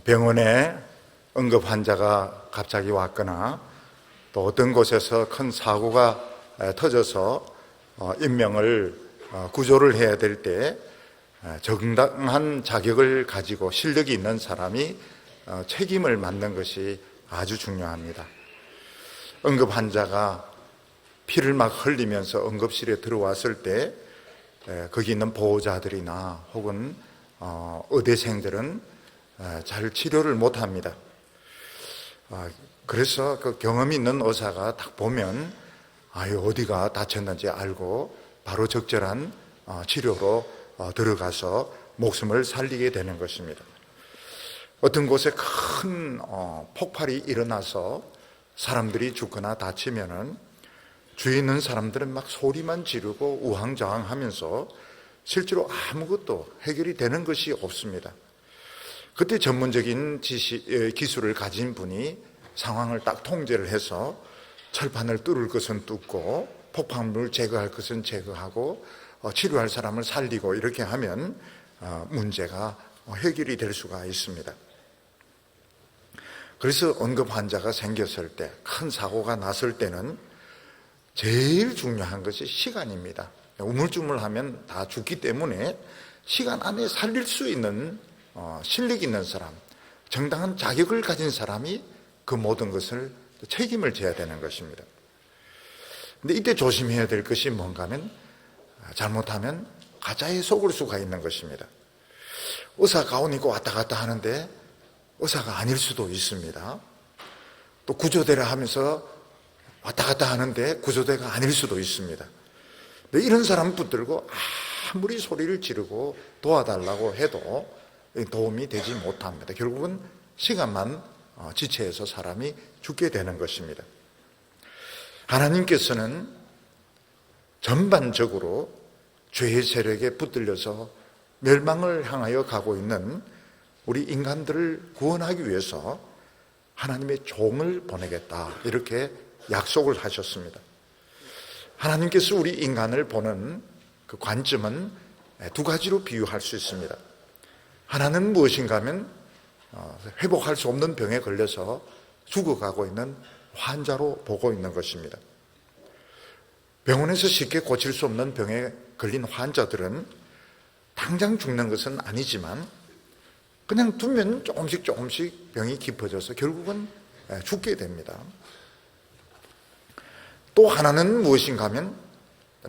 병원에 응급 환자가 갑자기 왔거나 또 어떤 곳에서 큰 사고가 터져서 인명을 구조를 해야 될 때 정당한 자격을 가지고 실력이 있는 사람이 책임을 맡는 것이 아주 중요합니다. 응급 환자가 피를 막 흘리면서 응급실에 들어왔을 때 거기 있는 보호자들이나 혹은 의대생들은 잘 치료를 못합니다. 그래서 그 경험이 있는 의사가 딱 보면 어디가 다쳤는지 알고 바로 적절한 치료로 들어가서 목숨을 살리게 되는 것입니다. 어떤 곳에 큰 폭발이 일어나서 사람들이 죽거나 다치면은 주위에 있는 사람들은 막 소리만 지르고 우왕좌왕하면서 실제로 아무것도 해결이 되는 것이 없습니다. 그때 전문적인 기술을 가진 분이 상황을 딱 통제를 해서 철판을 뚫을 것은 뚫고 폭발물을 제거할 것은 제거하고 치료할 사람을 살리고 이렇게 하면 문제가 해결이 될 수가 있습니다. 그래서 응급 환자가 생겼을 때, 큰 사고가 났을 때는 제일 중요한 것이 시간입니다. 우물쭈물하면 다 죽기 때문에 시간 안에 살릴 수 있는 실력 있는 사람, 정당한 자격을 가진 사람이 그 모든 것을 책임을 져야 되는 것입니다. 근데 이때 조심해야 될 것이 뭔가 하면 잘못하면 가짜에 속을 수가 있는 것입니다. 의사 가운 입고 왔다 갔다 하는데 의사가 아닐 수도 있습니다. 또 구조대라 하면서 왔다 갔다 하는데 구조대가 아닐 수도 있습니다. 근데 이런 사람 붙들고 아무리 소리를 지르고 도와달라고 해도 도움이 되지 못합니다. 결국은 시간만 지체해서 사람이 죽게 되는 것입니다. 하나님께서는 전반적으로 죄의 세력에 붙들려서 멸망을 향하여 가고 있는 우리 인간들을 구원하기 위해서 하나님의 종을 보내겠다, 이렇게 약속을 하셨습니다. 하나님께서 우리 인간을 보는 그 관점은 두 가지로 비유할 수 있습니다. 하나는 무엇인가 하면 회복할 수 없는 병에 걸려서 죽어가고 있는 환자로 보고 있는 것입니다. 병원에서 쉽게 고칠 수 없는 병에 걸린 환자들은 당장 죽는 것은 아니지만 그냥 두면 조금씩 병이 깊어져서 결국은 죽게 됩니다. 또 하나는 무엇인가 하면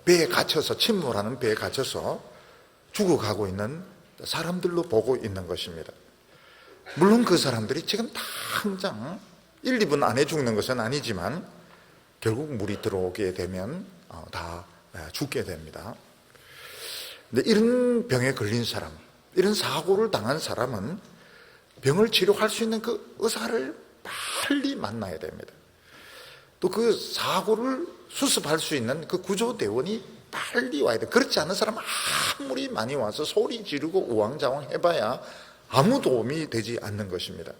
배에 갇혀서, 침몰하는 배에 갇혀서 죽어가고 있는 사람들로 보고 있는 것입니다. 물론 그 사람들이 지금 당장 1, 2분 안에 죽는 것은 아니지만 결국 물이 들어오게 되면 다 죽게 됩니다. 근데 이런 병에 걸린 사람, 이런 사고를 당한 사람은 병을 치료할 수 있는 그 의사를 빨리 만나야 됩니다. 또 그 사고를 수습할 수 있는 그 구조대원이 빨리 와야 돼. 그렇지 않은 사람은 아무리 많이 와서 소리 지르고 우왕좌왕 해봐야 아무 도움이 되지 않는 것입니다.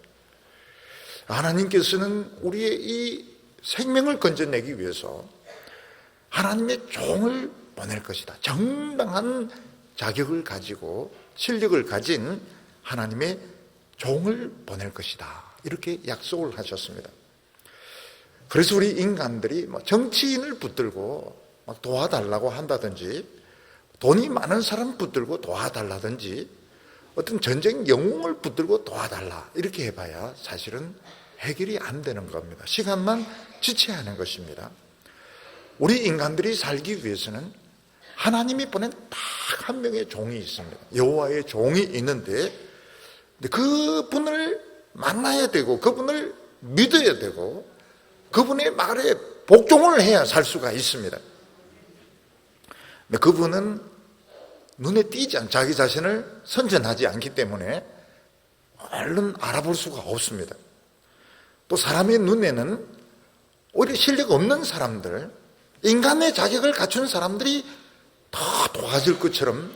하나님께서는 우리의 이 생명을 건져내기 위해서 하나님의 종을 보낼 것이다. 정당한 자격을 가지고 실력을 가진 하나님의 종을 보낼 것이다, 이렇게 약속을 하셨습니다. 그래서 우리 인간들이 정치인을 붙들고 막 도와달라고 한다든지, 돈이 많은 사람 붙들고 도와달라든지, 어떤 전쟁 영웅을 붙들고 도와달라 이렇게 해봐야 사실은 해결이 안 되는 겁니다. 시간만 지체하는 것입니다. 우리 인간들이 살기 위해서는 하나님이 보낸 딱 한 명의 종이 있습니다. 여호와의 종이 있는데 그분을 만나야 되고 그분을 믿어야 되고 그분의 말에 복종을 해야 살 수가 있습니다. 근데 그분은 눈에 띄지 않고 자기 자신을 선전하지 않기 때문에 얼른 알아볼 수가 없습니다. 또 사람의 눈에는 오히려 실력 없는 사람들, 인간의 자격을 갖춘 사람들이 더 도와줄 것처럼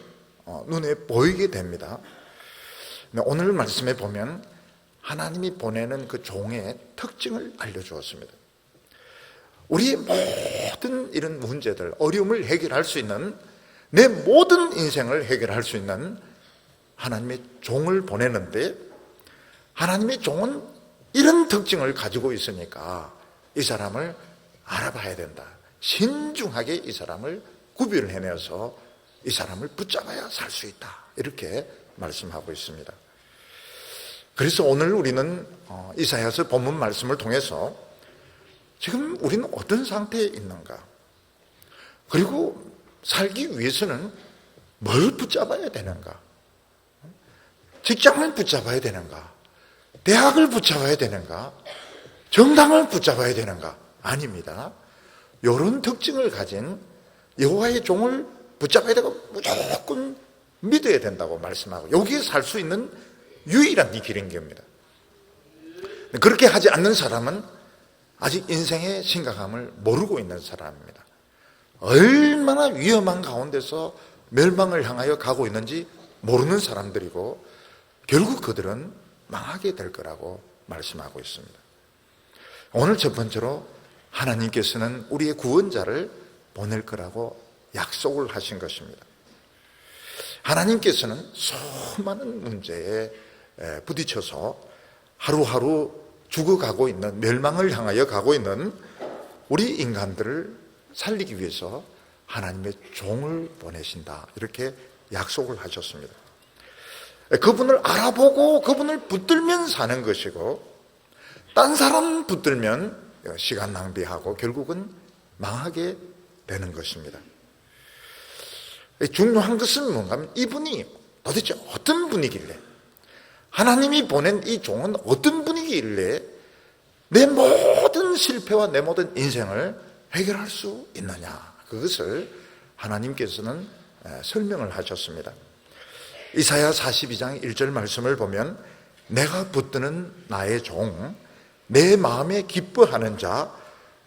눈에 보이게 됩니다. 오늘 말씀에 보면 하나님이 보내는 그 종의 특징을 알려주었습니다. 우리의 모든 이런 문제들, 어려움을 해결할 수 있는, 내 모든 인생을 해결할 수 있는 하나님의 종을 보내는데 하나님의 종은 이런 특징을 가지고 있으니까 이 사람을 알아봐야 된다. 신중하게 이 사람을 구별해내서 이 사람을 붙잡아야 살 수 있다. 이렇게 말씀하고 있습니다. 그래서 오늘 우리는 이사야서 본문 말씀을 통해서 지금 우리는 어떤 상태에 있는가, 그리고 살기 위해서는 뭘 붙잡아야 되는가, 직장을 붙잡아야 되는가, 대학을 붙잡아야 되는가, 정당을 붙잡아야 되는가? 아닙니다. 이런 특징을 가진 여호와의 종을 붙잡아야 되고 무조건 믿어야 된다고 말씀하고, 여기에 살 수 있는 유일한 길인 겁니다. 그렇게 하지 않는 사람은 아직 인생의 심각함을 모르고 있는 사람입니다. 얼마나 위험한 가운데서 멸망을 향하여 가고 있는지 모르는 사람들이고, 결국 그들은 망하게 될 거라고 말씀하고 있습니다. 오늘 첫 번째로 하나님께서는 우리의 구원자를 보낼 거라고 약속을 하신 것입니다. 하나님께서는 수많은 문제에 부딪혀서 하루하루 죽어가고 있는, 멸망을 향하여 가고 있는 우리 인간들을 살리기 위해서 하나님의 종을 보내신다, 이렇게 약속을 하셨습니다. 그분을 알아보고 그분을 붙들면 사는 것이고, 딴 사람 붙들면 시간 낭비하고 결국은 망하게 되는 것입니다. 중요한 것은 뭔가 하면 이분이 도대체 어떤 분이길래, 하나님이 보낸 이 종은 어떤 분이길래 내 모든 실패와 내 모든 인생을 해결할 수 있느냐, 그것을 하나님께서는 설명을 하셨습니다. 이사야 42장 1절 말씀을 보면, 내가 붙드는 나의 종, 내 마음에 기뻐하는 자,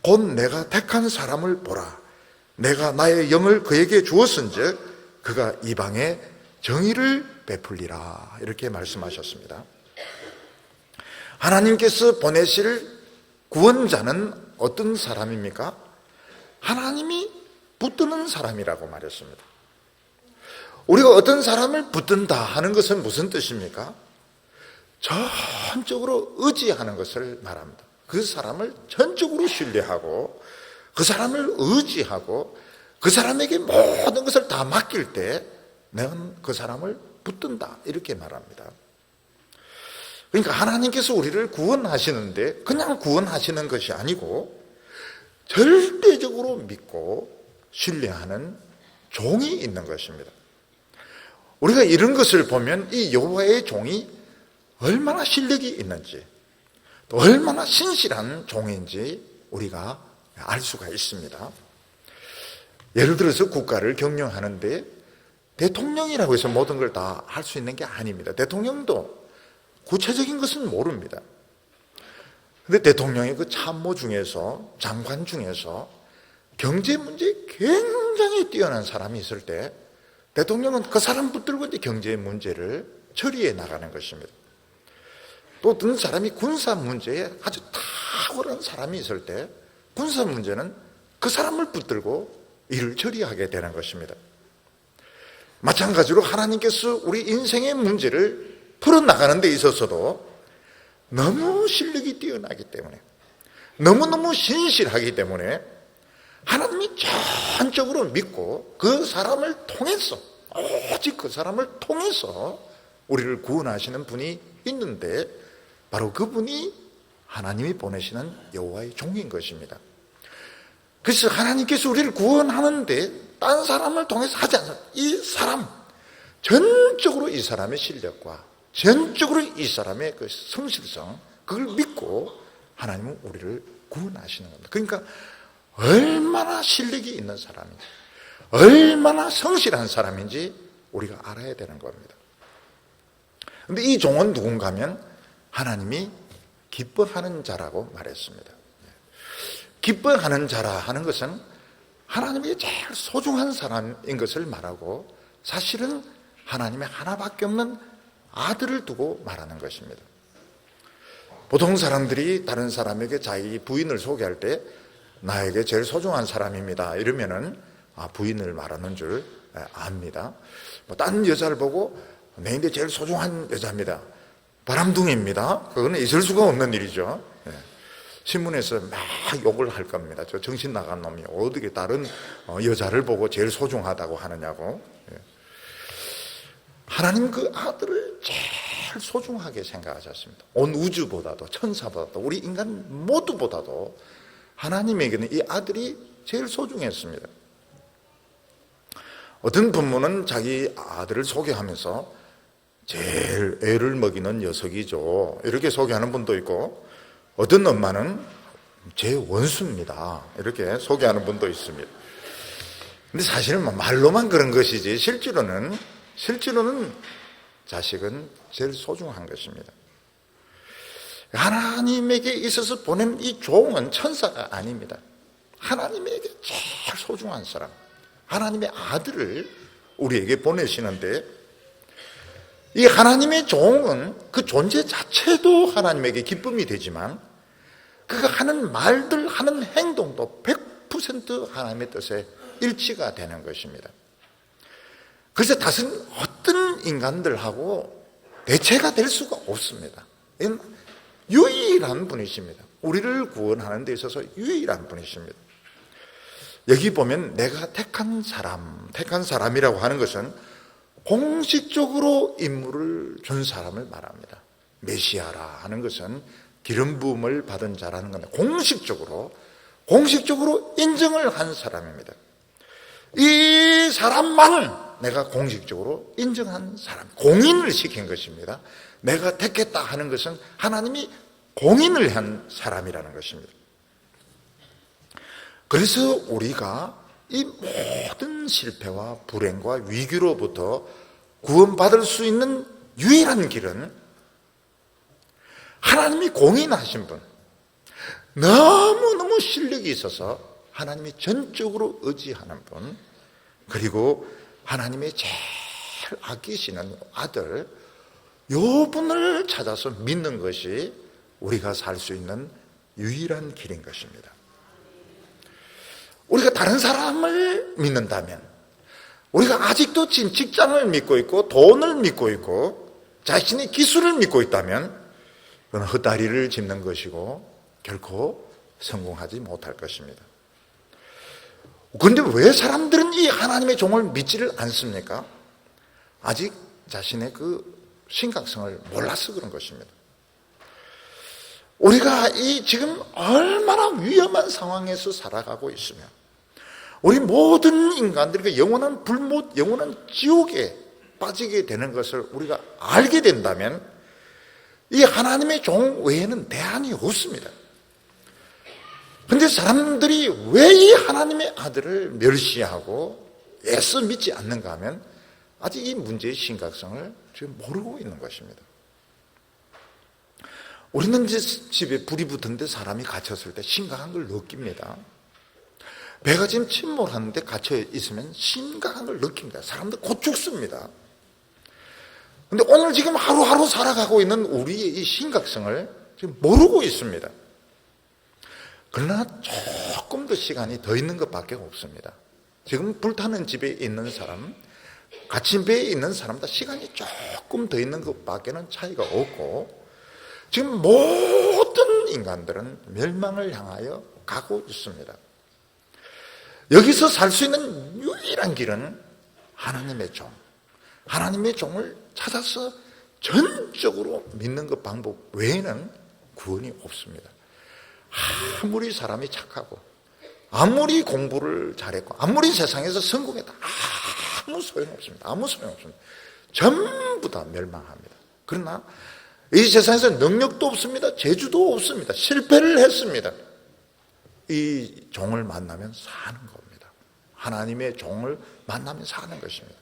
곧 내가 택한 사람을 보라. 내가 나의 영을 그에게 주었은즉 그가 이방에 정의를 베풀리라. 이렇게 말씀하셨습니다. 하나님께서 보내실 구원자는 어떤 사람입니까? 하나님이 붙드는 사람이라고 말했습니다. 우리가 어떤 사람을 붙든다 하는 것은 무슨 뜻입니까? 전적으로 의지하는 것을 말합니다. 그 사람을 전적으로 신뢰하고 그 사람을 의지하고 그 사람에게 모든 것을 다 맡길 때 내가 그 사람을 붙든다, 이렇게 말합니다. 그러니까 하나님께서 우리를 구원하시는데 그냥 구원하시는 것이 아니고 절대적으로 믿고 신뢰하는 종이 있는 것입니다. 우리가 이런 것을 보면 이 여호와의 종이 얼마나 실력이 있는지, 또 얼마나 신실한 종인지 우리가 알 수가 있습니다. 예를 들어서 국가를 경영하는데 대통령이라고 해서 모든 걸 다 할 수 있는 게 아닙니다. 대통령도 구체적인 것은 모릅니다. 근데 대통령의 그 참모 중에서, 장관 중에서 경제 문제에 굉장히 뛰어난 사람이 있을 때 대통령은 그 사람 붙들고 이제 경제 문제를 처리해 나가는 것입니다. 또 어떤 사람이 군사 문제에 아주 탁월한 사람이 있을 때 군사 문제는 그 사람을 붙들고 일을 처리하게 되는 것입니다. 마찬가지로 하나님께서 우리 인생의 문제를 풀어나가는 데 있어서도 너무 실력이 뛰어나기 때문에, 너무너무 신실하기 때문에 하나님이 전적으로 믿고 그 사람을 통해서, 오직 그 사람을 통해서 우리를 구원하시는 분이 있는데, 바로 그분이 하나님이 보내시는 여호와의 종인 것입니다. 그래서 하나님께서 우리를 구원하는데 딴 사람을 통해서 하지 않습니다. 이 사람, 전적으로 이 사람의 실력과 전적으로 이 사람의 그 성실성, 그걸 믿고 하나님은 우리를 구원하시는 겁니다. 그러니까 얼마나 실력이 있는 사람인지, 얼마나 성실한 사람인지 우리가 알아야 되는 겁니다. 그런데 이 종은 누군가 하면 하나님이 기뻐하는 자라고 말했습니다. 기뻐하는 자라 하는 것은 하나님에게 제일 소중한 사람인 것을 말하고, 사실은 하나님의 하나밖에 없는 아들을 두고 말하는 것입니다. 보통 사람들이 다른 사람에게 자기 부인을 소개할 때 나에게 제일 소중한 사람입니다 이러면은 부인을 말하는 줄 압니다. 딴 여자를 보고 내인데 제일 소중한 여자입니다, 바람둥이입니다. 그거는 있을 수가 없는 일이죠. 신문에서 막 욕을 할 겁니다. 저 정신 나간 놈이 어떻게 다른 여자를 보고 제일 소중하다고 하느냐고. 하나님 그 아들을 제일 소중하게 생각하셨습니다. 온 우주보다도, 천사보다도, 우리 인간 모두보다도 하나님에게는 이 아들이 제일 소중했습니다. 어떤 부모는 자기 아들을 소개하면서 제일 애를 먹이는 녀석이죠, 이렇게 소개하는 분도 있고, 어떤 엄마는 제 원수입니다, 이렇게 소개하는 분도 있습니다. 근데 사실은 말로만 그런 것이지 실제로는 자식은 제일 소중한 것입니다. 하나님에게 있어서 보낸 이 종은 천사가 아닙니다. 하나님에게 제일 소중한 사람, 하나님의 아들을 우리에게 보내시는데, 이 하나님의 종은 그 존재 자체도 하나님에게 기쁨이 되지만 그가 하는 말들, 하는 행동도 100% 하나님의 뜻에 일치가 되는 것입니다. 그래서 다른 어떤 인간들하고 대체가 될 수가 없습니다. 유일한 분이십니다. 우리를 구원하는 데 있어서 유일한 분이십니다. 여기 보면 내가 택한 사람이라고 하는 것은 공식적으로 임무를 준 사람을 말합니다. 메시아라 하는 것은 기름 부음을 받은 자라는 건데 공식적으로 인정을 한 사람입니다. 이 사람만 내가 공식적으로 인정한 사람, 공인을 시킨 것입니다. 내가 택했다 하는 것은 하나님이 공인을 한 사람이라는 것입니다. 그래서 우리가 이 모든 실패와 불행과 위기로부터 구원받을 수 있는 유일한 길은 하나님이 공인하신 분, 너무너무 실력이 있어서 하나님이 전적으로 의지하는 분, 그리고 하나님의 제일 아끼시는 아들, 요 분을 찾아서 믿는 것이 우리가 살 수 있는 유일한 길인 것입니다. 우리가 다른 사람을 믿는다면, 우리가 아직도 지금 직장을 믿고 있고 돈을 믿고 있고 자신의 기술을 믿고 있다면 그건 헛다리를 짚는 것이고 결코 성공하지 못할 것입니다. 그런데 왜 사람들은 이 하나님의 종을 믿지를 않습니까? 아직 자신의 그 심각성을 몰라서 그런 것입니다. 우리가 이 지금 얼마나 위험한 상황에서 살아가고 있으며 우리 모든 인간들이 영원한 불못, 영원한 지옥에 빠지게 되는 것을 우리가 알게 된다면 이 하나님의 종 외에는 대안이 없습니다. 그런데 사람들이 왜 이 하나님의 아들을 멸시하고 애써 믿지 않는가 하면 아직 이 문제의 심각성을 지금 모르고 있는 것입니다. 우리는 이제 집에 불이 붙었는데 사람이 갇혔을 때 심각한 걸 느낍니다. 배가 지금 침몰하는데 갇혀 있으면 심각한 걸 느낍니다. 사람들 곧 죽습니다. 그런데 오늘 지금 하루하루 살아가고 있는 우리의 이 심각성을 지금 모르고 있습니다. 그러나 조금 더 시간이 더 있는 것밖에 없습니다. 지금 불타는 집에 있는 사람, 갇힌 배에 있는 사람보다 시간이 조금 더 있는 것밖에는 차이가 없고 지금 모든 인간들은 멸망을 향하여 가고 있습니다. 여기서 살 수 있는 유일한 길은 하나님의 종, 하나님의 종을 찾아서 전적으로 믿는 그 방법 외에는 구원이 없습니다. 아무리 사람이 착하고 아무리 공부를 잘했고 아무리 세상에서 성공했다 아무 소용없습니다. 아무 소용없습니다. 전부 다 멸망합니다. 그러나 이 세상에서 능력도 없습니다. 재주도 없습니다. 실패를 했습니다. 이 종을 만나면 사는 겁니다. 하나님의 종을 만나면 사는 것입니다.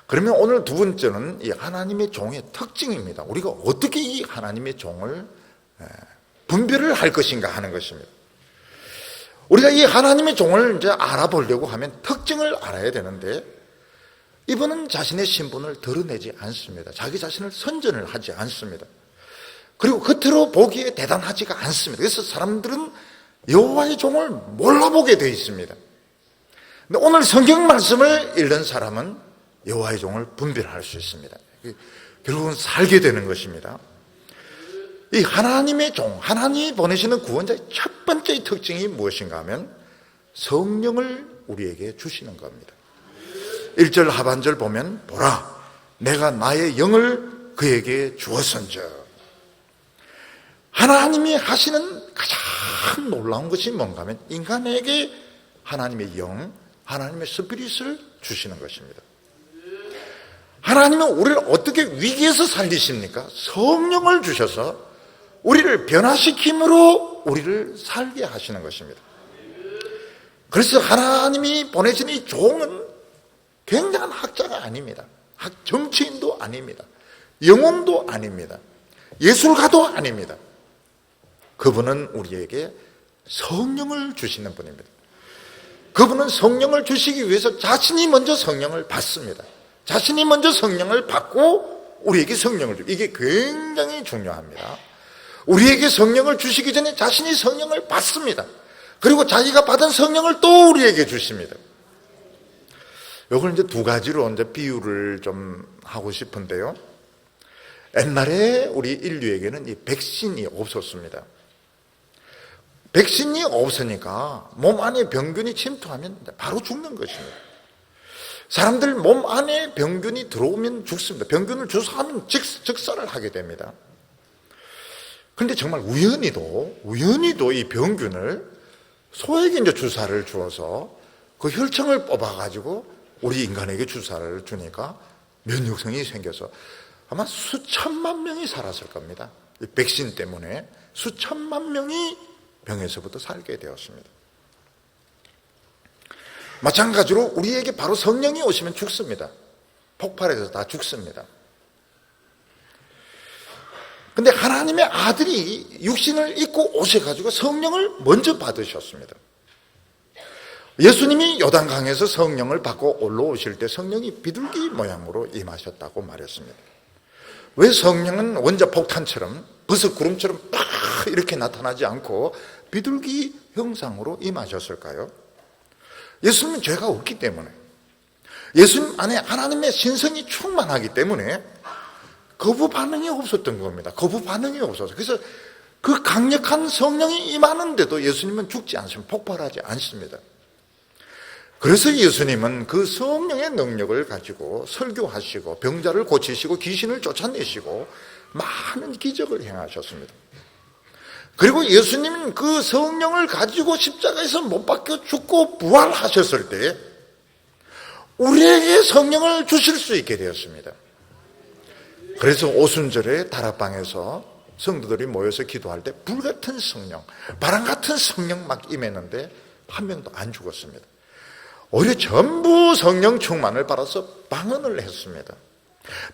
그러면 오늘 두 번째는 이 하나님의 종의 특징입니다. 우리가 어떻게 이 하나님의 종을 분별을 할 것인가 하는 것입니다. 우리가 이 하나님의 종을 이제 알아보려고 하면 특징을 알아야 되는데 이분은 자신의 신분을 드러내지 않습니다. 자기 자신을 선전을 하지 않습니다. 그리고 겉으로 보기에 대단하지가 않습니다. 그래서 사람들은 여호와의 종을 몰라보게 되어 있습니다. 근데 오늘 성경 말씀을 읽는 사람은 여호와의 종을 분별할 수 있습니다. 결국은 살게 되는 것입니다. 이 하나님의 종, 하나님이 보내시는 구원자의 첫 번째 특징이 무엇인가 하면 성령을 우리에게 주시는 겁니다. 1절 하반절 보면 보라 내가 나의 영을 그에게 주었은즉, 하나님이 하시는 가장 놀라운 것이 뭔가 하면 인간에게 하나님의 영, 하나님의 스피릿을 주시는 것입니다. 하나님은 우리를 어떻게 위기에서 살리십니까? 성령을 주셔서 우리를 변화시킴으로 우리를 살게 하시는 것입니다. 그래서 하나님이 보내신 이 종은 굉장한 학자가 아닙니다. 정치인도 아닙니다. 영웅도 아닙니다. 예술가도 아닙니다. 그분은 우리에게 성령을 주시는 분입니다. 그분은 성령을 주시기 위해서 자신이 먼저 성령을 받습니다. 자신이 먼저 성령을 받고 우리에게 성령을 줍니다. 이게 굉장히 중요합니다. 우리에게 성령을 주시기 전에 자신이 성령을 받습니다. 그리고 자기가 받은 성령을 또 우리에게 주십니다. 이걸 이제 두 가지로 이제 비유를 좀 하고 싶은데요. 옛날에 우리 인류에게는 이 백신이 없었습니다. 백신이 없으니까 몸 안에 병균이 침투하면 바로 죽는 것입니다. 사람들 몸 안에 병균이 들어오면 죽습니다. 병균을 주사하면 즉사를 하게 됩니다. 그런데 정말 우연히도 이 병균을 소에게 이제 주사를 주어서 그 혈청을 뽑아가지고 우리 인간에게 주사를 주니까 면역성이 생겨서 아마 수천만 명이 살았을 겁니다. 이 백신 때문에 수천만 명이 병에서부터 살게 되었습니다. 마찬가지로 우리에게 바로 성령이 오시면 죽습니다. 폭발해서 다 죽습니다. 근데 하나님의 아들이 육신을 입고 오셔가지고 성령을 먼저 받으셨습니다. 예수님이 요단강에서 성령을 받고 올라오실 때 성령이 비둘기 모양으로 임하셨다고 말했습니다. 왜 성령은 원자 폭탄처럼 버섯 구름처럼 딱 이렇게 나타나지 않고 비둘기 형상으로 임하셨을까요? 예수님은 죄가 없기 때문에, 예수님 안에 하나님의 신성이 충만하기 때문에 거부 반응이 없었던 겁니다. 거부 반응이 없어서. 그래서 그 강력한 성령이 임하는데도 예수님은 죽지 않습니다. 폭발하지 않습니다. 그래서 예수님은 그 성령의 능력을 가지고 설교하시고 병자를 고치시고 귀신을 쫓아내시고 많은 기적을 행하셨습니다. 그리고 예수님은 그 성령을 가지고 십자가에서 못 박혀 죽고 부활하셨을 때 우리에게 성령을 주실 수 있게 되었습니다. 그래서 오순절에 다락방에서 성도들이 모여서 기도할 때 불같은 성령, 바람같은 성령 막 임했는데 한 명도 안 죽었습니다. 오히려 전부 성령 충만을 받아서 방언을 했습니다.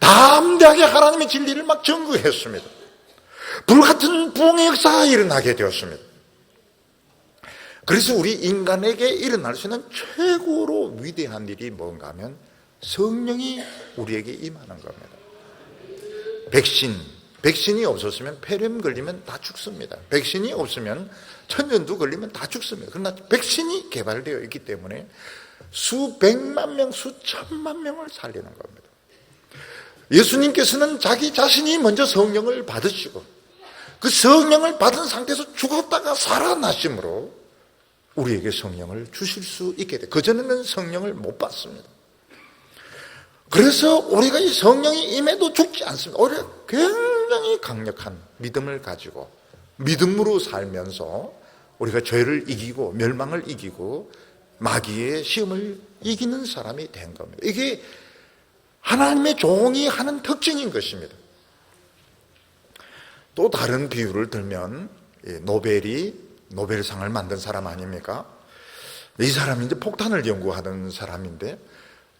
담대하게 하나님의 진리를 막 전구했습니다. 불같은 부흥의 역사가 일어나게 되었습니다. 그래서 우리 인간에게 일어날 수 있는 최고로 위대한 일이 뭔가 하면 성령이 우리에게 임하는 겁니다. 백신이 없었으면 폐렴 걸리면 다 죽습니다. 백신이 없으면 천연두 걸리면 다 죽습니다. 그러나 백신이 개발되어 있기 때문에 수백만 명, 수천만 명을 살리는 겁니다. 예수님께서는 자기 자신이 먼저 성령을 받으시고 그 성령을 받은 상태에서 죽었다가 살아나심으로 우리에게 성령을 주실 수 있게 돼. 그전에는 성령을 못 받습니다. 그래서 우리가 이 성령이 임해도 죽지 않습니다. 오히려 굉장히 강력한 믿음을 가지고 믿음으로 살면서 우리가 죄를 이기고 멸망을 이기고 마귀의 시험을 이기는 사람이 된 겁니다. 이게 하나님의 종이 하는 특징인 것입니다. 또 다른 비유를 들면 노벨이 노벨상을 만든 사람 아닙니까? 이 사람이 이제 폭탄을 연구하던 사람인데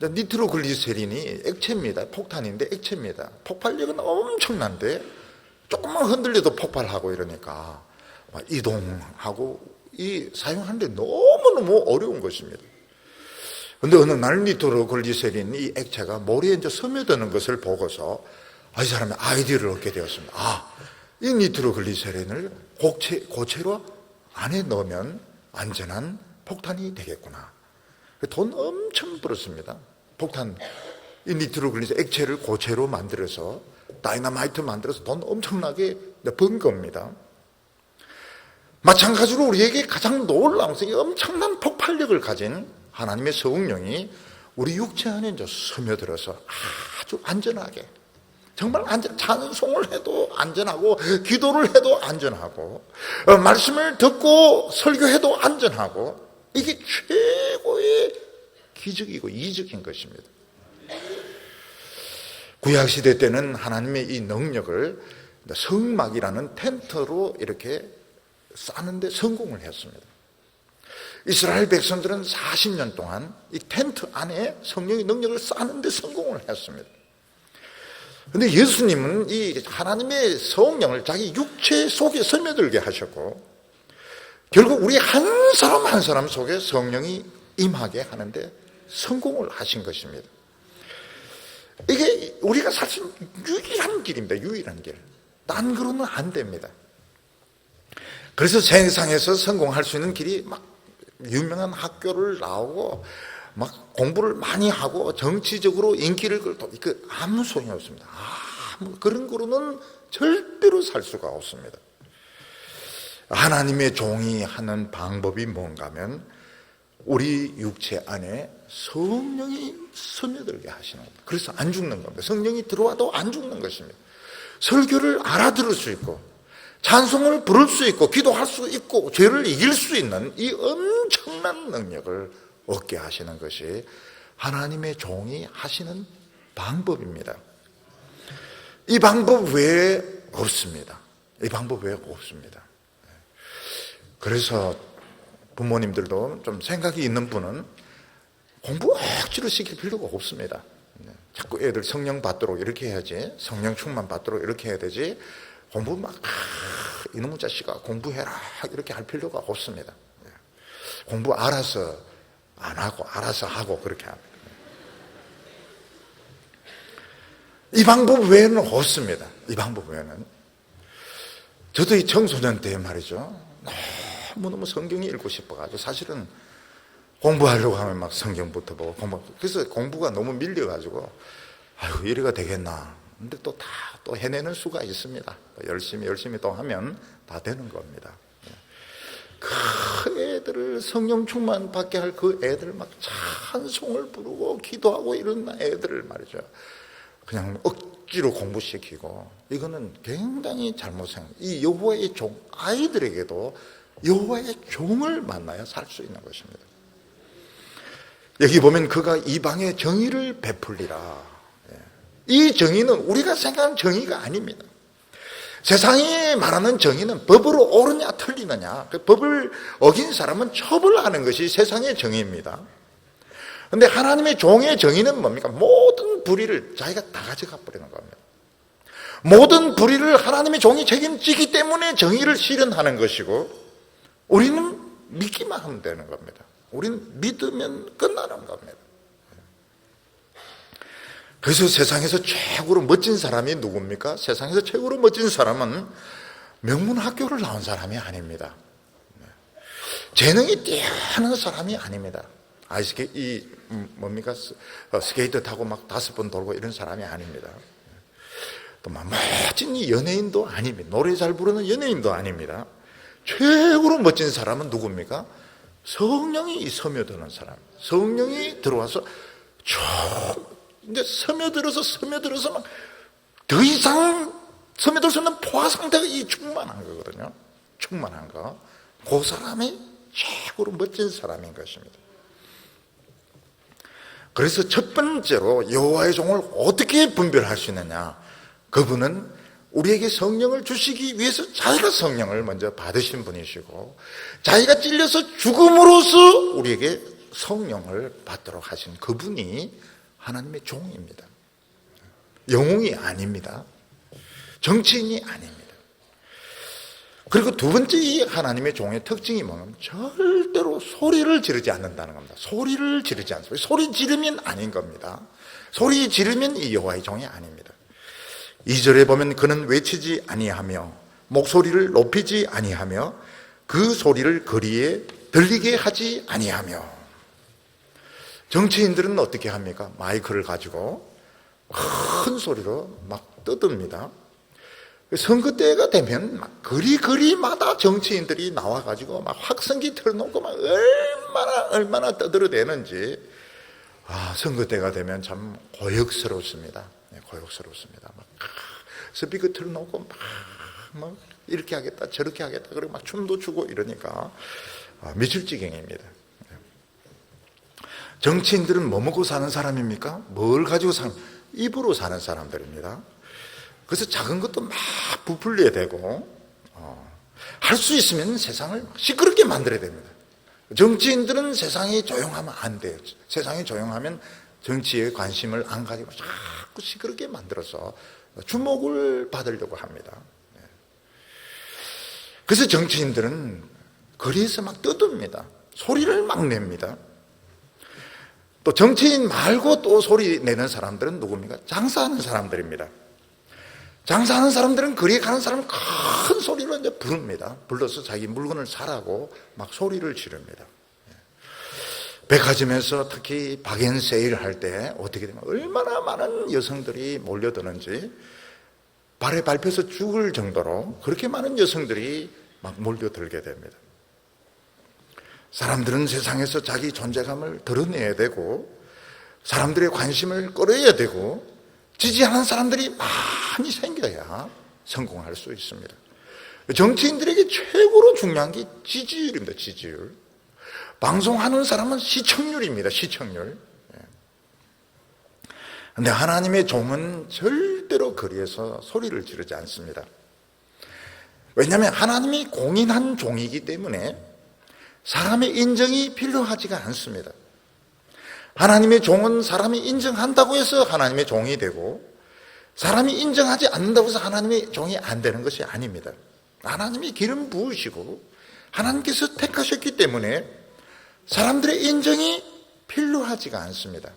니트로글리세린이 액체입니다. 폭탄인데 액체입니다. 폭발력은 엄청난데 조금만 흔들려도 폭발하고 이러니까 이동하고 사용하는데 너무너무 어려운 것입니다. 그런데 어느 날 니트로글리세린 이 액체가 모래에 이제 스며드는 것을 보고서 이 사람이 아이디어를 얻게 되었습니다. 이 니트로글리세린을 고체로 안에 넣으면 안전한 폭탄이 되겠구나. 돈 엄청 벌었습니다. 폭탄, 이 니트로글리세린 액체를 고체로 만들어서 다이너마이트 만들어서 돈 엄청나게 번 겁니다. 마찬가지로 우리에게 가장 놀라운 것은 엄청난 폭발력을 가진 하나님의 성령이 우리 육체 안에 이제 스며들어서 아주 안전하게, 정말 찬송을 해도 안전하고, 기도를 해도 안전하고, 말씀을 듣고 설교해도 안전하고, 이게 최고의 기적이고 이적인 것입니다. 구약시대 때는 하나님의 이 능력을 성막이라는 텐트로 이렇게 쌓는데 성공을 했습니다. 이스라엘 백성들은 40년 동안 이 텐트 안에 성령의 능력을 쌓는데 성공을 했습니다. 그런데 예수님은 이 하나님의 성령을 자기 육체 속에 스며들게 하셨고, 결국 우리 한 사람 한 사람 속에 성령이 임하게 하는데 성공을 하신 것입니다. 이게 우리가 사실 유일한 길입니다. 유일한 길. 딴 거로는 안 됩니다. 그래서 세상에서 성공할 수 있는 길이 막 유명한 학교를 나오고 막 공부를 많이 하고 정치적으로 인기를 끌고, 그 아무 소용이 없습니다. 그런 거로는 절대로 살 수가 없습니다. 하나님의 종이 하는 방법이 뭔가 하면 우리 육체 안에 성령이 스며들게 하시는 겁니다. 그래서 안 죽는 겁니다. 성령이 들어와도 안 죽는 것입니다. 설교를 알아들을 수 있고, 찬송을 부를 수 있고, 기도할 수 있고, 죄를 이길 수 있는 이 엄청난 능력을 얻게 하시는 것이 하나님의 종이 하시는 방법입니다. 이 방법 외에 없습니다. 이 방법 외에 없습니다. 그래서 부모님들도 좀 생각이 있는 분은 공부 억지로 시킬 필요가 없습니다. 자꾸 애들 성령 받도록 이렇게 해야지, 성령 충만 받도록 이렇게 해야 되지, 공부 막 이놈의 자식아 공부해라 이렇게 할 필요가 없습니다. 공부 알아서 안 하고 알아서 하고 그렇게 합니다. 이 방법 외에는 없습니다. 이 방법 외에는. 저도 이 청소년 때 말이죠, 너무너무 성경이 읽고 싶어가지고 사실은 공부하려고 하면 막 성경부터 보고 그래서 공부가 너무 밀려가지고 아이고 이래가 되겠나. 근데 또 해내는 수가 있습니다. 열심히 또 하면 다 되는 겁니다. 그 애들을 성령 충만 받게 할 그 애들 막 찬송을 부르고 기도하고 이런 애들을 말이죠, 그냥 억지로 공부시키고, 이거는 굉장히 잘못 생각. 이 여호와의 종, 아이들에게도 여호와의 종을 만나야 살 수 있는 것입니다. 여기 보면 그가 이방의 정의를 베풀리라. 이 정의는 우리가 생각하는 정의가 아닙니다. 세상이 말하는 정의는 법으로 옳으냐 틀리느냐, 그 법을 어긴 사람은 처벌하는 것이 세상의 정의입니다. 그런데 하나님의 종의 정의는 뭡니까? 모든 불의를 자기가 다 가져가 버리는 겁니다. 모든 불의를 하나님의 종이 책임지기 때문에 정의를 실현하는 것이고, 우리는 믿기만 하면 되는 겁니다. 우리는 믿으면 끝나는 겁니다. 그래서 세상에서 최고로 멋진 사람이 누굽니까? 세상에서 최고로 멋진 사람은 명문학교를 나온 사람이 아닙니다. 재능이 뛰어난 사람이 아닙니다. 스케이트 타고 막 5번 돌고 이런 사람이 아닙니다. 또 막 멋진 연예인도 아닙니다. 노래 잘 부르는 연예인도 아닙니다. 최고로 멋진 사람은 누굽니까? 성령이 스며드는 사람. 성령이 들어와서 이제 스며들어서 막 더 이상 스며들 수 없는 포화 상태가 이 충만한 거거든요. 충만한 거. 그 사람이 최고로 멋진 사람인 것입니다. 그래서 첫 번째로 여호와의 종을 어떻게 분별할 수 있느냐? 그분은 우리에게 성령을 주시기 위해서 자기가 성령을 먼저 받으신 분이시고, 자기가 찔려서 죽음으로써 우리에게 성령을 받도록 하신 그분이 하나님의 종입니다. 영웅이 아닙니다. 정치인이 아닙니다. 그리고 두 번째 이 하나님의 종의 특징이 뭐냐면 절대로 소리를 지르지 않는다는 겁니다. 소리를 지르지 않습니다. 소리 지르면 아닌 겁니다. 소리 지르면 이 여호와의 종이 아닙니다. 2절에 보면 그는 외치지 아니하며 목소리를 높이지 아니하며 그 소리를 거리에 들리게 하지 아니하며. 정치인들은 어떻게 합니까? 마이크를 가지고 큰 소리로 막 막 떠듭니다. 선거 때가 되면 막 거리마다 정치인들이 나와가지고 막 확성기 틀어놓고 막 얼마나 떠들어대는지, 선거 때가 되면 참 고역스럽습니다. 네, 고역스럽습니다. 막 스피커 틀어놓고 막 이렇게 하겠다 저렇게 하겠다 그리고 막 춤도 추고 이러니까 미칠 지경입니다. 정치인들은 뭐 먹고 사는 사람입니까? 뭘 가지고 사는? 입으로 사는 사람들입니다. 그래서 작은 것도 막 부풀려야 되고, 할 수 있으면 세상을 시끄럽게 만들어야 됩니다. 정치인들은 세상이 조용하면 안 돼요. 세상이 조용하면 정치에 관심을 안 가지고 자꾸 시끄럽게 만들어서 주목을 받으려고 합니다. 그래서 정치인들은 거리에서 막 떠듭니다. 소리를 막 냅니다. 또 정치인 말고 또 소리 내는 사람들은 누굽니까? 장사하는 사람들입니다. 장사하는 사람들은 거리에 가는 사람은 큰 소리로 이제 부릅니다. 불러서 자기 물건을 사라고 막 소리를 지릅니다. 백화점에서 특히 박앤세일 할 때 어떻게 되면 얼마나 많은 여성들이 몰려드는지 발에 밟혀서 죽을 정도로 그렇게 많은 여성들이 막 몰려들게 됩니다. 사람들은 세상에서 자기 존재감을 드러내야 되고 사람들의 관심을 끌어야 되고 지지하는 사람들이 많이 생겨야 성공할 수 있습니다. 정치인들에게 최고로 중요한 게 지지율입니다. 지지율. 방송하는 사람은 시청률입니다. 시청률. 그런데 하나님의 종은 절대로 거리에서 소리를 지르지 않습니다. 왜냐하면 하나님이 공인한 종이기 때문에 사람의 인정이 필요하지가 않습니다. 하나님의 종은 사람이 인정한다고 해서 하나님의 종이 되고 사람이 인정하지 않는다고 해서 하나님의 종이 안 되는 것이 아닙니다. 하나님이 기름 부으시고 하나님께서 택하셨기 때문에 사람들의 인정이 필요하지가 않습니다.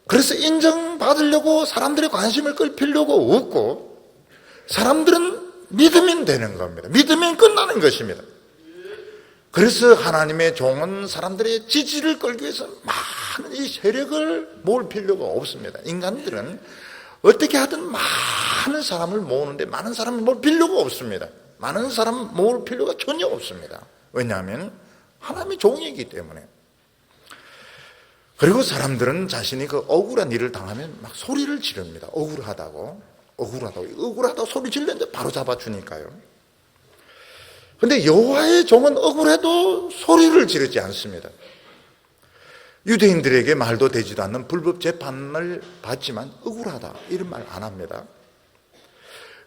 그래서 인정받으려고 사람들의 관심을 끌 필요가 없고 사람들은 믿으면 되는 겁니다. 믿으면 끝나는 것입니다. 그래서 하나님의 종은 사람들의 지지를 끌기 위해서 많은 이 세력을 모을 필요가 없습니다. 인간들은 어떻게 하든 많은 사람을 모으는데 많은 사람을 모을 필요가 없습니다. 많은 사람 모을 필요가 전혀 없습니다. 왜냐하면 하나님의 종이기 때문에. 그리고 사람들은 자신이 그 억울한 일을 당하면 막 소리를 지릅니다. 억울하다고 소리 지르는데 바로 잡아주니까요. 그런데 여호와의 종은 억울해도 소리를 지르지 않습니다. 유대인들에게 말도 되지도 않는 불법 재판을 받지만 억울하다 이런 말 안 합니다.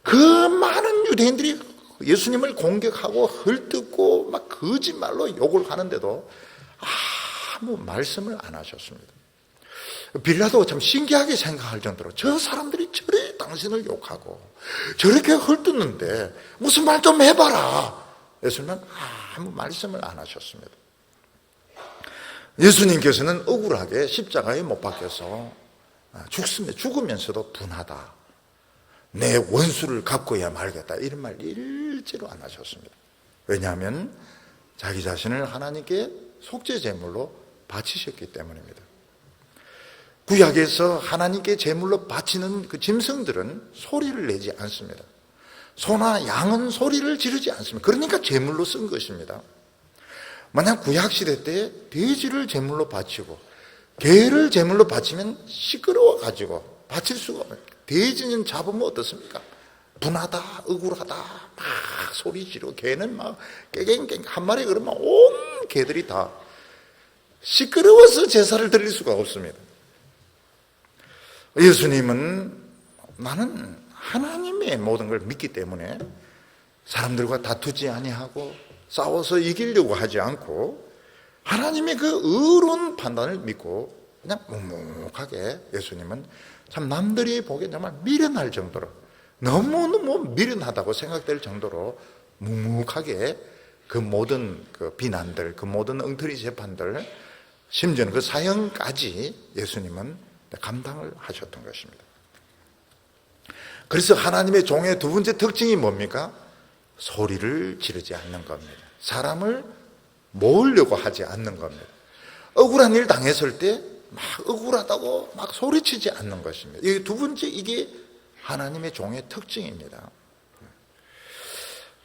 그 많은 유대인들이 예수님을 공격하고 헐뜯고 막 거짓말로 욕을 하는데도 아무 말씀을 안 하셨습니다. 빌라도가 참 신기하게 생각할 정도로 저 사람들이 저래 당신을 욕하고 저렇게 헐뜯는데 무슨 말 좀 해봐라. 예수님은 아무 말씀을 안 하셨습니다. 예수님께서는 억울하게 십자가에 못 박혀서 죽으면서도 분하다. 내 원수를 갚고야 말겠다. 이런 말 일제로 안 하셨습니다. 왜냐하면 자기 자신을 하나님께 속죄 제물로 바치셨기 때문입니다. 구약에서 하나님께 제물로 바치는 그 짐승들은 소리를 내지 않습니다. 소나 양은 소리를 지르지 않습니다. 그러니까 제물로 쓴 것입니다. 만약 구약시대 때 돼지를 제물로 바치고 개를 제물로 바치면 시끄러워가지고 바칠 수가 없어요. 돼지는 잡으면 어떻습니까? 분하다, 억울하다, 막 소리 지르고 개는 막 깨갱깽 한 마리 그러면 온 개들이 다 시끄러워서 제사를 드릴 수가 없습니다. 예수님은 나는 하나님의 모든 걸 믿기 때문에 사람들과 다투지 아니하고 싸워서 이기려고 하지 않고 하나님의 그 의로운 판단을 믿고 그냥 묵묵하게 예수님은 참 남들이 보기엔 정말 미련할 정도로 너무너무 미련하다고 생각될 정도로 묵묵하게 그 모든 그 비난들, 그 모든 엉터리 재판들, 심지어는 그 사형까지 예수님은 감당을 하셨던 것입니다. 그래서 하나님의 종의 두 번째 특징이 뭡니까? 소리를 지르지 않는 겁니다. 사람을 모으려고 하지 않는 겁니다. 억울한 일 당했을 때 막 억울하다고 막 소리치지 않는 것입니다. 이 두 번째 이게 하나님의 종의 특징입니다.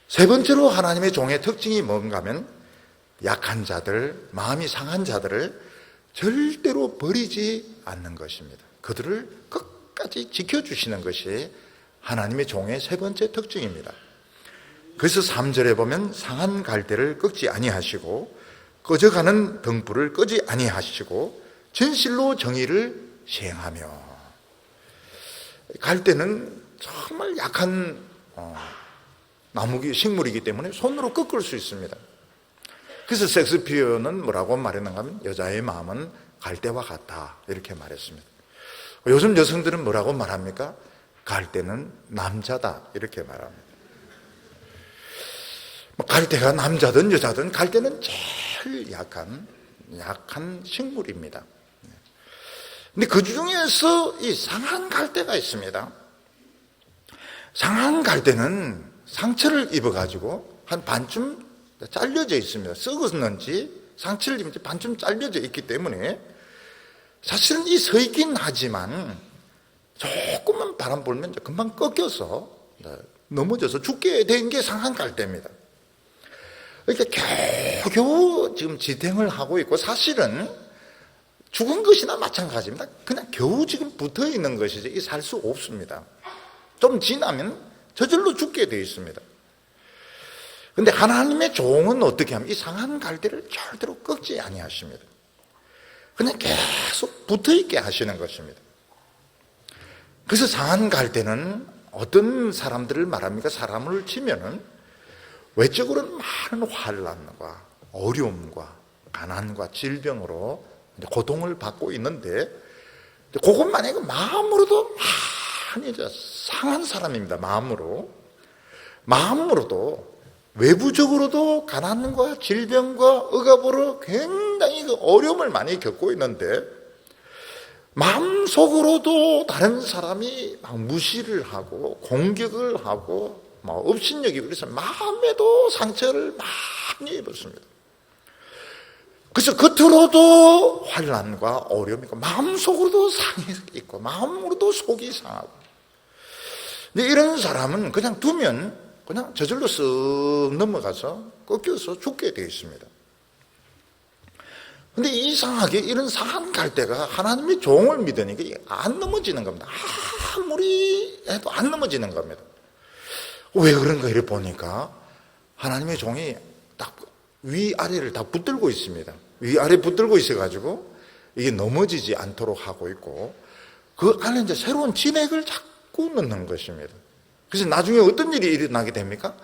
세 번째로 하나님의 종의 특징이 뭔가 하면 약한 자들, 마음이 상한 자들을 절대로 버리지 않는 것입니다. 그들을 끝까지 지켜주시는 것이 하나님의 종의 세 번째 특징입니다. 그래서 3절에 보면 상한 갈대를 꺾지 아니하시고 꺼져가는 등불을 끄지 아니하시고 진실로 정의를 시행하며. 갈대는 정말 약한 나무기 식물이기 때문에 손으로 꺾을 수 있습니다. 그래서 섹스피어는 뭐라고 말했는가 하면 여자의 마음은 갈대와 같다 이렇게 말했습니다. 요즘 여성들은 뭐라고 말합니까? 갈대는 남자다 이렇게 말합니다. 갈대가 남자든 여자든 갈대는 제일 약한 식물입니다. 근데 그 중에서 이 상한 갈대가 있습니다. 상한 갈대는 상처를 입어가지고 한 반쯤 잘려져 있습니다. 썩었는지 상처를 입은지 반쯤 잘려져 있기 때문에 사실은 이 서 있긴 하지만 조금만 바람 불면 금방 꺾여서 넘어져서 죽게 된 게 상한 갈대입니다. 그러니까 겨우 지금 지탱을 하고 있고 사실은 죽은 것이나 마찬가지입니다. 그냥 겨우 지금 붙어 있는 것이지 살 수 없습니다. 좀 지나면 저절로 죽게 되어 있습니다. 그런데 하나님의 종은 어떻게 하면 이 상한 갈대를 절대로 꺾지 아니하십니다. 그냥 계속 붙어 있게 하시는 것입니다. 그래서 상한 갈대는 어떤 사람들을 말합니까? 사람을 치면은 외적으로는 많은 환난과 어려움과 가난과 질병으로 고통을 받고 있는데 그것 만약에 마음으로도 많이 상한 사람입니다. 마음으로도 외부적으로도 가난과 질병과 억압으로 굉장히 어려움을 많이 겪고 있는데 마음속으로도 다른 사람이 막 무시를 하고 공격을 하고 막 업신여기고 그래서 마음에도 상처를 많이 입었습니다. 그래서 겉으로도 환난과 어려움이 있고 마음속으로도 상이 있고 마음으로도 속이 상하고. 근데 이런 사람은 그냥 두면 그냥 저절로 쓱 넘어가서 꺾여서 죽게 되어 있습니다. 근데 이상하게 이런 상한 갈대가 하나님의 종을 믿으니까 안 넘어지는 겁니다. 아무리 해도 안 넘어지는 겁니다. 왜 그런가 이래 보니까 하나님의 종이 딱 위아래를 다 붙들고 있습니다. 위아래 붙들고 있어가지고 이게 넘어지지 않도록 하고 있고 그 안에 이제 새로운 진액을 자꾸 넣는 것입니다. 그래서 나중에 어떤 일이 일어나게 됩니까?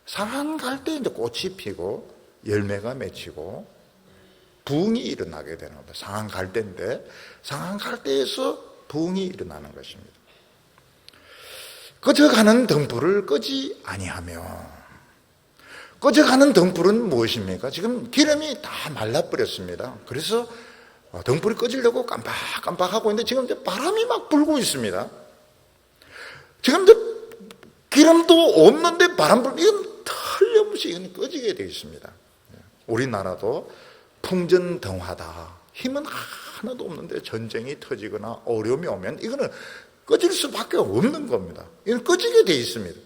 상한 갈대에 이제 꽃이 피고 열매가 맺히고 부흥이 일어나게 되는 겁니다. 상한 갈대인데 상한 갈대에서 부흥이 일어나는 것입니다. 꺼져가는 등불을 끄지 아니하며. 꺼져가는 등불은 무엇입니까? 지금 기름이 다 말라버렸습니다. 그래서 등불이 꺼지려고 깜빡깜빡하고 있는데 지금 이제 바람이 막 불고 있습니다. 지금 이제 기름도 없는데 바람 불고 이건 틀림없이 이건 꺼지게 되어 있습니다. 우리나라도 풍전등화다. 힘은 하나도 없는데 전쟁이 터지거나 어려움이 오면 이거는 꺼질 수밖에 없는 겁니다. 이건 꺼지게 되어 있습니다.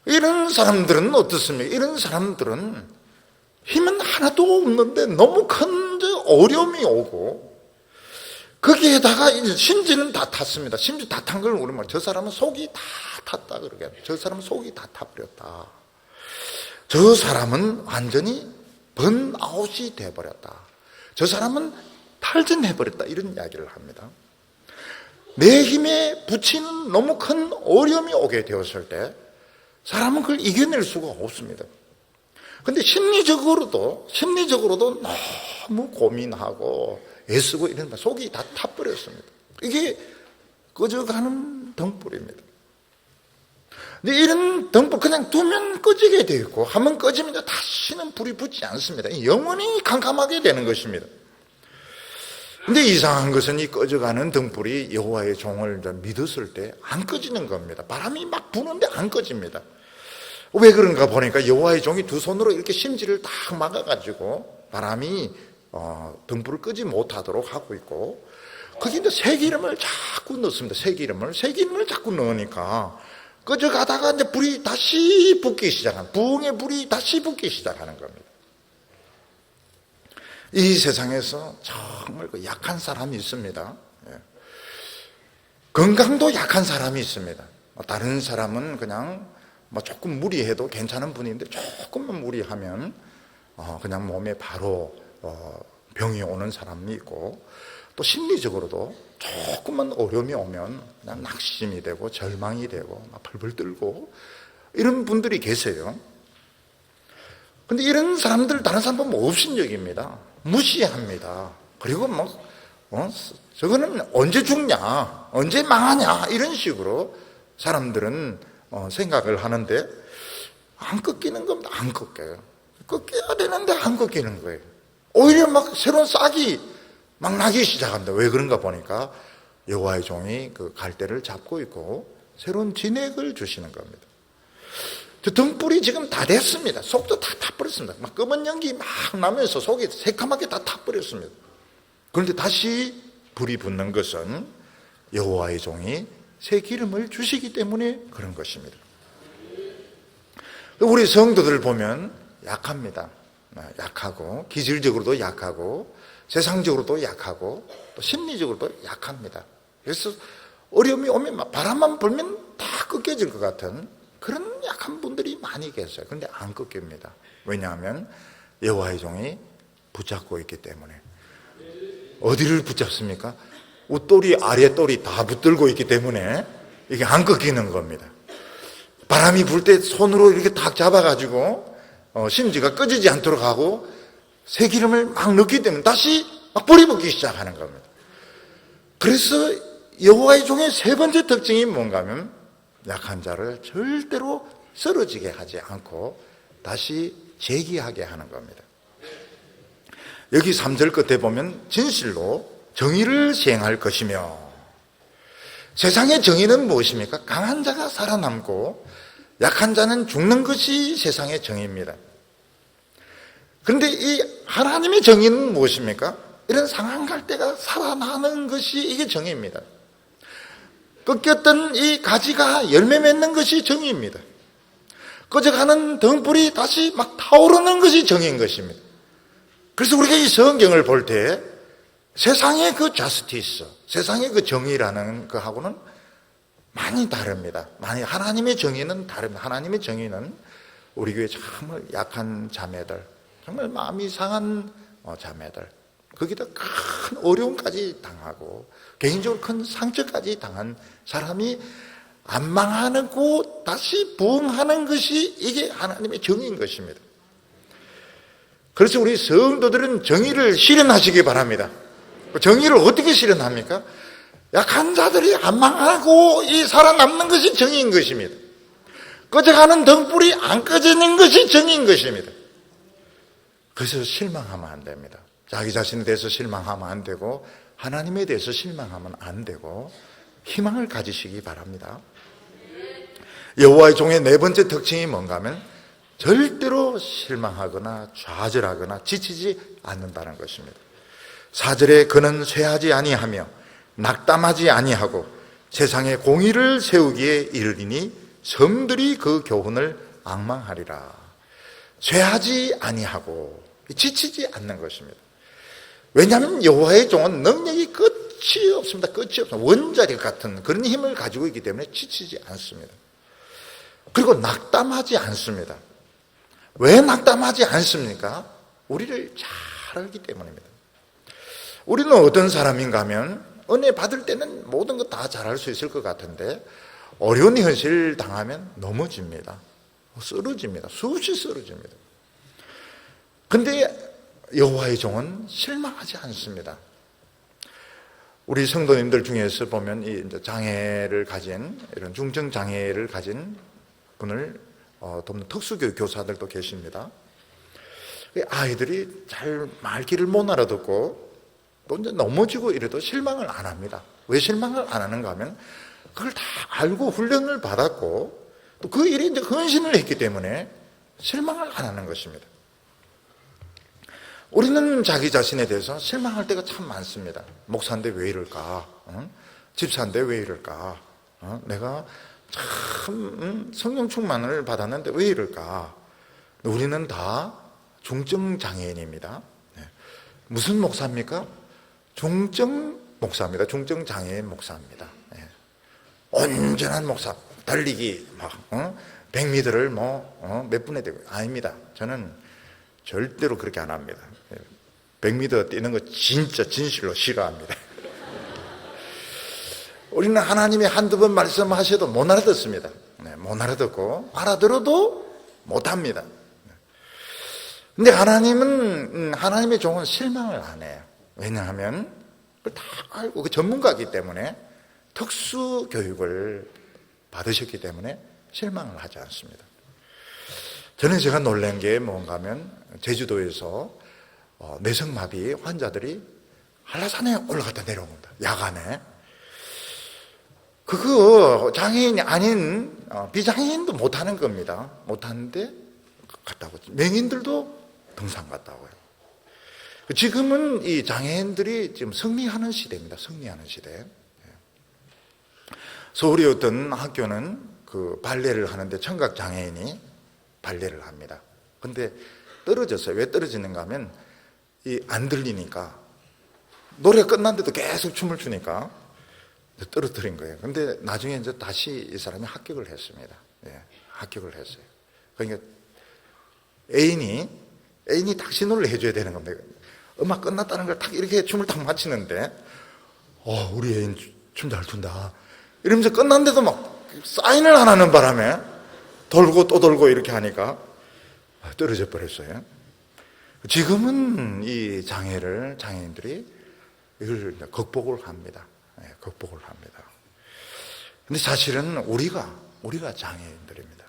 이런 사람들은 어떻습니까? 이런 사람들은 힘은 하나도 없는데 너무 큰 어려움이 오고 거기에다가 심지는 다 탔습니다. 심지 다 탄 걸 우리말 저 사람은 속이 다 탔다 그러게. 저 사람은 속이 다 타버렸다. 저 사람은 완전히 번아웃이 돼버렸다. 저 사람은 탈진해버렸다. 이런 이야기를 합니다. 내 힘에 부치는 너무 큰 어려움이 오게 되었을 때 사람은 그걸 이겨낼 수가 없습니다. 그런데 심리적으로도 너무 고민하고 애쓰고 이런 속이 다 타버렸습니다. 이게 꺼져가는 등불입니다. 근데 이런 등불 그냥 두면 꺼지게 되어 있고 한번 꺼지면 다시는 불이 붙지 않습니다. 영원히 캄캄하게 되는 것입니다. 근데 이상한 것은 이 꺼져가는 등불이 여호와의 종을 믿었을 때 안 꺼지는 겁니다. 바람이 막 부는데 안 꺼집니다. 왜 그런가 보니까 여호와의 종이 두 손으로 이렇게 심지를 딱 막아가지고 바람이 등불을 끄지 못하도록 하고 있고 거기 이제 새기름을 자꾸 넣습니다. 새기름을 자꾸 넣으니까 꺼져 가다가 이제 불이 다시 붙기 시작하는, 부흥의 불이 다시 붙기 시작하는 겁니다. 이 세상에서 정말 그 약한 사람이 있습니다. 건강도 약한 사람이 있습니다. 다른 사람은 그냥 조금 무리해도 괜찮은 분인데 조금만 무리하면 그냥 몸에 바로 병이 오는 사람이 있고, 또 심리적으로도 조금만 어려움이 오면 그냥 낙심이 되고 절망이 되고 막 벌벌 떨고 이런 분들이 계세요. 근데 이런 사람들 다른 사람 보면 업신여깁니다. 무시합니다. 그리고 저거는 언제 죽냐, 언제 망하냐, 이런 식으로 사람들은 생각을 하는데, 안 꺾이는 겁니다. 안 꺾여요. 꺾여야 되는데 안 꺾이는 거예요. 오히려 막 새로운 싹이 막 나기 시작합니다. 왜 그런가 보니까 여호와의 종이 그 갈대를 잡고 있고 새로운 진액을 주시는 겁니다. 저 등불이 지금 다 됐습니다. 속도 다 타버렸습니다. 막 검은 연기 막 나면서 속이 새카맣게 다 타버렸습니다. 그런데 다시 불이 붙는 것은 여호와의 종이 새 기름을 주시기 때문에 그런 것입니다. 우리 성도들 보면 약합니다. 약하고, 기질적으로도 약하고, 세상적으로도 약하고, 또 심리적으로도 약합니다. 그래서 어려움이 오면 막 바람만 불면 다 꺾여질 것 같은 그런 약한 분들이 많이 계세요. 그런데 안 꺾입니다. 왜냐하면 여호와의 종이 붙잡고 있기 때문에. 어디를 붙잡습니까? 웃돌이, 아랫돌이 다 붙들고 있기 때문에 이게 안 꺾이는 겁니다. 바람이 불 때 손으로 이렇게 탁 잡아가지고 심지가 꺼지지 않도록 하고 새 기름을 막 넣기 때문에 다시 막 불이 붙기 시작하는 겁니다. 그래서 여호와의 종의 세 번째 특징이 뭔가 하면 약한 자를 절대로 쓰러지게 하지 않고 다시 재기하게 하는 겁니다. 여기 3절 끝에 보면 진실로 정의를 시행할 것이며, 세상의 정의는 무엇입니까? 강한 자가 살아남고 약한 자는 죽는 것이 세상의 정의입니다. 그런데 이 하나님의 정의는 무엇입니까? 이런 상한 갈대가 살아나는 것이 이게 정의입니다. 꺾였던 이 가지가 열매 맺는 것이 정의입니다. 꺼져가는 등불이 다시 막 타오르는 것이 정의인 것입니다. 그래서 우리가 이 성경을 볼 때 세상의 그 자스티스, 세상의 그 정의라는 거하고는 많이 다릅니다. 많이 하나님의 정의는 다릅니다. 하나님의 정의는 우리 교회 정말 약한 자매들, 정말 마음이 상한 자매들, 거기다 큰 어려움까지 당하고 개인적으로 큰 상처까지 당한 사람이 안 망하고 다시 부흥하는 것이 이게 하나님의 정의인 것입니다. 그래서 우리 성도들은 정의를 실현하시기 바랍니다. 정의를 어떻게 실현합니까? 약한 자들이 안 망하고 이 살아남는 것이 정의인 것입니다. 꺼져가는 등불이 안 꺼지는 것이 정의인 것입니다. 그래서 실망하면 안 됩니다. 자기 자신에 대해서 실망하면 안 되고 하나님에 대해서 실망하면 안 되고 희망을 가지시기 바랍니다. 여호와의 종의 네 번째 특징이 뭔가 하면 절대로 실망하거나 좌절하거나 지치지 않는다는 것입니다. 4절에 그는 쇠하지 아니하며 낙담하지 아니하고 세상에 공의를 세우기에 이르리니 성들이 그 교훈을 앙망하리라. 쇠하지 아니하고 지치지 않는 것입니다. 왜냐하면 여호와의 종은 능력이 끝이 없습니다. 끝이 없습니다. 원자력 같은 그런 힘을 가지고 있기 때문에 지치지 않습니다. 그리고 낙담하지 않습니다. 왜 낙담하지 않습니까? 우리를 잘 알기 때문입니다. 우리는 어떤 사람인가 하면 은혜 받을 때는 모든 것 다 잘할 수 있을 것 같은데 어려운 현실 당하면 넘어집니다. 쓰러집니다. 수없이 쓰러집니다. 그런데 여호와의 종은 실망하지 않습니다. 우리 성도님들 중에서 보면 이 장애를 가진, 이런 중증 장애를 가진 분을 돕는 특수교육 교사들도 계십니다. 아이들이 잘 말귀를 못 알아듣고 또 이제 넘어지고 이래도 실망을 안 합니다. 왜 실망을 안 하는가 하면 그걸 다 알고 훈련을 받았고 또 그 일에 이제 헌신을 했기 때문에 실망을 안 하는 것입니다. 우리는 자기 자신에 대해서 실망할 때가 참 많습니다. 목사인데 왜 이럴까? 집사인데 왜 이럴까? 내가 참 성령 충만을 받았는데 왜 이럴까? 우리는 다 중증 장애인입니다. 무슨 목사입니까? 중증 목사입니다. 중증 장애인 목사입니다. 온전한 목사, 달리기 막 100m를 몇 분에 되고 아닙니다. 저는 절대로 그렇게 안 합니다. 100m 뛰는 거 진짜 진실로 싫어합니다. 우리는 하나님이 한두 번 말씀하셔도 못 알아듣습니다. 못 알아듣고 알아들어도 못합니다. 근데 하나님은 하나님의 종은 실망을 안 해요. 왜냐하면 그걸 다 알고 그 전문가이기 때문에 특수 교육을 받으셨기 때문에 실망을 하지 않습니다. 저는 제가 놀란 게 뭔가 하면 제주도에서 뇌성마비 환자들이 한라산에 올라갔다 내려온 겁니다. 야간에. 그거 장애인이 아닌 비장애인도 못하는 겁니다. 못하는데 갔다고. 맹인들도 등산 갔다고요. 지금은 이 장애인들이 지금 승리하는 시대입니다. 승리하는 시대. 서울의 어떤 학교는 그 발레를 하는데 청각 장애인이 발레를 합니다. 근데 떨어졌어요. 왜 떨어지는가 하면 안 들리니까 노래 끝났는데도 계속 춤을 추니까 떨어뜨린 거예요. 근데 나중에 이제 다시 이 사람이 합격을 했습니다. 합격을 했어요. 그러니까 애인이 딱 신호를 해줘야 되는 겁니다. 음악 끝났다는 걸 딱 이렇게 춤을 딱 마치는데, 우리 애인 춤 잘 춘다. 이러면서 끝났는데도 막 사인을 안 하는 바람에 돌고 또 돌고 이렇게 하니까 떨어져 버렸어요. 지금은 이 장애인들이 이걸 극복을 합니다. 극복을 합니다. 근데 사실은 우리가 장애인들입니다.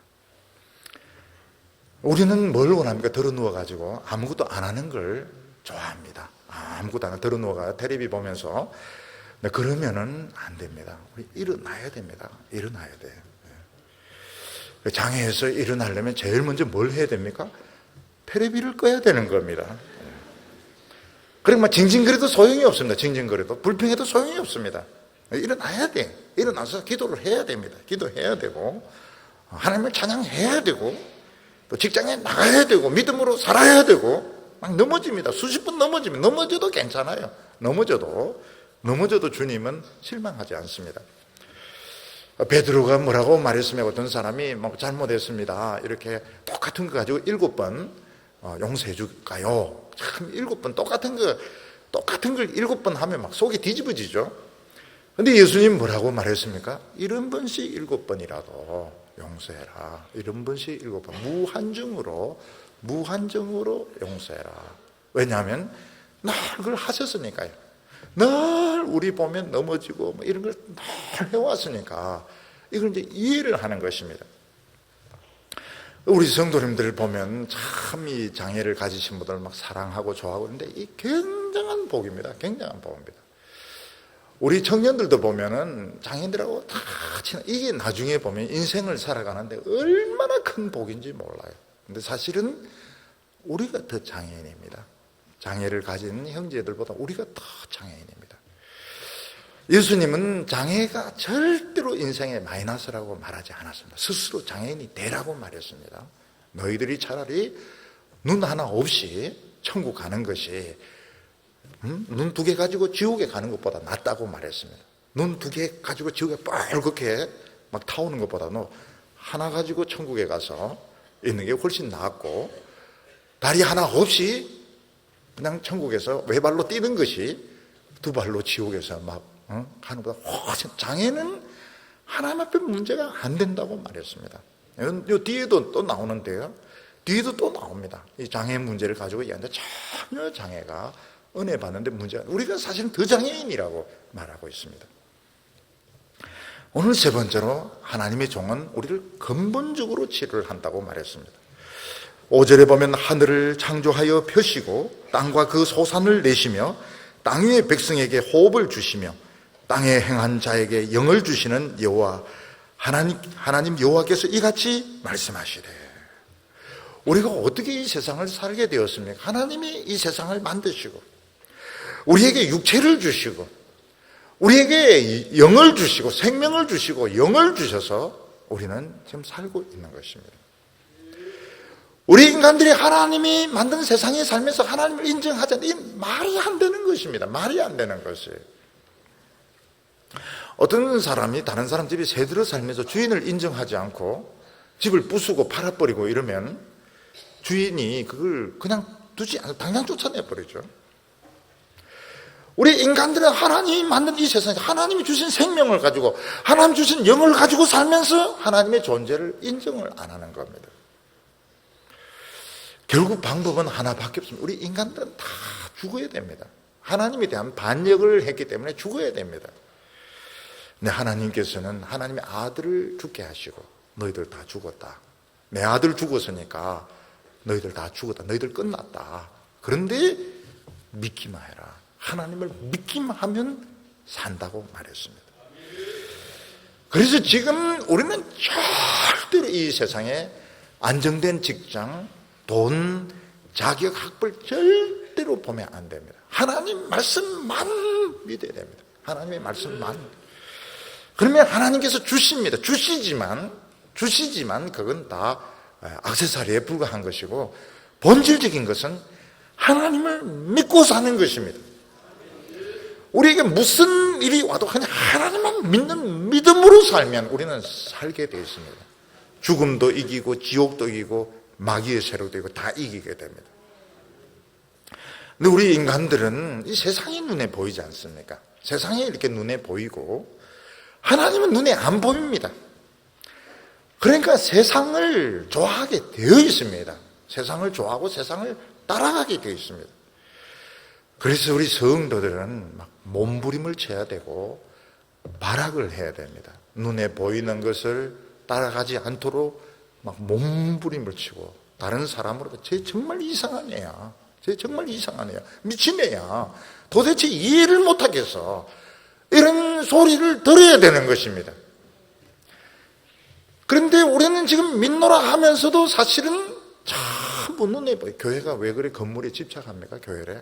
우리는 뭘 원합니까? 들어 누워가지고 아무것도 안 하는 걸 좋아합니다. 아무것도 안 하고 들어 누워가 텔레비 보면서. 그러면은 안 됩니다. 우리 일어나야 됩니다. 일어나야 돼요. 장애에서 일어나려면 제일 먼저 뭘 해야 됩니까? 텔레비를 꺼야 되는 겁니다. 그러면 징징거려도 소용이 없습니다. 징징거려도 불평해도 소용이 없습니다. 일어나야 돼. 일어나서 기도를 해야 됩니다. 기도해야 되고 하나님을 찬양해야 되고 또 직장에 나가야 되고 믿음으로 살아야 되고 막 넘어집니다. 수십 번 넘어지면 넘어져도 괜찮아요. 넘어져도 주님은 실망하지 않습니다. 베드로가 뭐라고 말했으면 어떤 사람이 잘못했습니다. 이렇게 똑같은 거 가지고 7번 용서해 줄까요? 참 7번 똑같은 걸 7번 하면 막 속이 뒤집어지죠. 근데 예수님 뭐라고 말했습니까? 70번씩 7번이라도 용서해라. 70번씩 7번 무한정으로 용서해라. 왜냐하면 늘 그걸 하셨으니까요. 늘 우리 보면 넘어지고 이런 걸 늘 해왔으니까 이걸 이제 이해를 하는 것입니다. 우리 성도님들 보면 참 이 장애를 가지신 분들 막 사랑하고 좋아하고 그런데 이 굉장한 복입니다. 굉장한 복입니다. 우리 청년들도 보면은 장애인들하고 다 이게 나중에 보면 인생을 살아가는데 얼마나 큰 복인지 몰라요. 근데 사실은 우리가 더 장애인입니다. 장애를 가진 형제들보다 우리가 더 장애인입니다. 예수님은 장애가 절대로 인생의 마이너스라고 말하지 않았습니다. 스스로 장애인이 되라고 말했습니다. 너희들이 차라리 눈 하나 없이 천국 가는 것이 눈 2개 가지고 지옥에 가는 것보다 낫다고 말했습니다. 눈 2개 가지고 지옥에 뻘겋게 막 타오는 것보다는 하나 가지고 천국에 가서 있는 게 훨씬 낫고 다리 하나 없이 그냥 천국에서 외발로 뛰는 것이 2발로 지옥에서 막 가는 것보다 훨씬 장애는 하나님 앞에 문제가 안 된다고 말했습니다. 요 뒤에도 또 나오는데요. 뒤에도 또 나옵니다. 이 장애 문제를 가지고 얘기하는데 전혀 장애가 은혜 받는데 문제가 우리가 사실은 더 장애인이라고 말하고 있습니다. 오늘 세 번째로 하나님의 종은 우리를 근본적으로 치료를 한다고 말했습니다. 5절에 보면 하늘을 창조하여 펴시고 땅과 그 소산을 내시며 땅 위의 백성에게 호흡을 주시며 땅에 행한 자에게 영을 주시는 여호와 하나님 여호와께서 이같이 말씀하시되 우리가 어떻게 이 세상을 살게 되었습니까? 하나님이 이 세상을 만드시고 우리에게 육체를 주시고 우리에게 영을 주시고 생명을 주시고 영을 주셔서 우리는 지금 살고 있는 것입니다. 우리 인간들이 하나님이 만든 세상에 살면서 하나님을 인정하지 않는, 이 말이 안 되는 것입니다. 말이 안 되는 것이에요. 어떤 사람이 다른 사람 집에 새들어 살면서 주인을 인정하지 않고 집을 부수고 팔아버리고 이러면 주인이 그걸 그냥 두지 않고 당장 쫓아내버리죠. 우리 인간들은 하나님이 만든 이 세상에 하나님이 주신 생명을 가지고 하나님 주신 영을 가지고 살면서 하나님의 존재를 인정을 안 하는 겁니다. 결국 방법은 하나밖에 없습니다. 우리 인간들은 다 죽어야 됩니다. 하나님에 대한 반역을 했기 때문에 죽어야 됩니다. 근데 하나님께서는 하나님의 아들을 죽게 하시고 너희들 다 죽었다. 내 아들 죽었으니까 너희들 다 죽었다. 너희들 끝났다. 그런데 믿기만 해라. 하나님을 믿기만 하면 산다고 말했습니다. 그래서 지금 우리는 절대로 이 세상에 안정된 직장, 돈, 자격, 학벌 절대로 보면 안 됩니다. 하나님 말씀만 믿어야 됩니다. 하나님의 말씀만. 그러면 하나님께서 주십니다. 주시지만 그건 다 액세서리에 불과한 것이고 본질적인 것은 하나님을 믿고 사는 것입니다. 우리에게 무슨 일이 와도 그냥 하나님만 믿는 믿음으로 살면 우리는 살게 되어 있습니다. 죽음도 이기고 지옥도 이기고 마귀의 세력도 이기고 다 이기게 됩니다. 근데 우리 인간들은 이 세상이 눈에 보이지 않습니까? 세상이 이렇게 눈에 보이고 하나님은 눈에 안 보입니다. 그러니까 세상을 좋아하게 되어 있습니다. 세상을 좋아하고 세상을 따라가게 되어 있습니다. 그래서 우리 성도들은 막 몸부림을 쳐야 되고 발악을 해야 됩니다. 눈에 보이는 것을 따라가지 않도록 막 몸부림을 치고 다른 사람으로부터 쟤 정말 이상한 애야. 쟤 정말 이상한 애야. 미친 애야. 도대체 이해를 못하겠어. 이런 소리를 들어야 되는 것입니다. 그런데 우리는 지금 믿노라 하면서도 사실은 전부 눈에 보여요. 교회가 왜 그래 건물에 집착합니까? 교회래.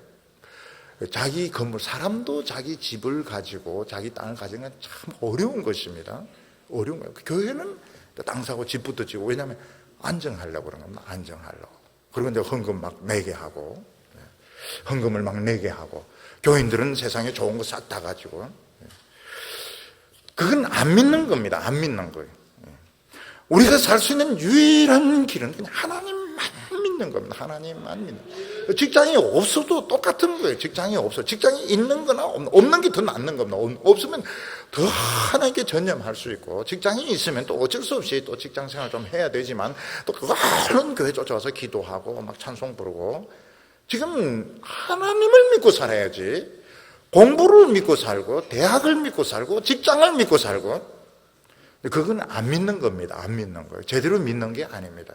자기 건물, 사람도 자기 집을 가지고 자기 땅을 가지는 건 참 어려운 것입니다. 어려운 거예요. 교회는 땅 사고 집부터 지고, 왜냐하면 안정하려고 그런 겁니다. 안정하려고. 그리고 이제 헌금 막 내게 하고, 헌금을 막 내게 하고, 교인들은 세상에 좋은 거 싹 다 가지고, 그건 안 믿는 겁니다. 안 믿는 거예요. 우리가 살 수 있는 유일한 길은 그냥 하나님만 믿는 겁니다. 하나님만 믿는 거예요. 직장이 없어도 똑같은 거예요. 직장이 없어. 직장이 있는 거나 없는 게 더 낫는 겁니다. 없으면 더 하나님께 전념할 수 있고, 직장이 있으면 또 어쩔 수 없이 또 직장 생활 좀 해야 되지만, 또 그런 교회 쫓아와서 기도하고 막 찬송 부르고, 지금 하나님을 믿고 살아야지, 공부를 믿고 살고, 대학을 믿고 살고, 직장을 믿고 살고, 그건 안 믿는 겁니다. 안 믿는 거예요. 제대로 믿는 게 아닙니다.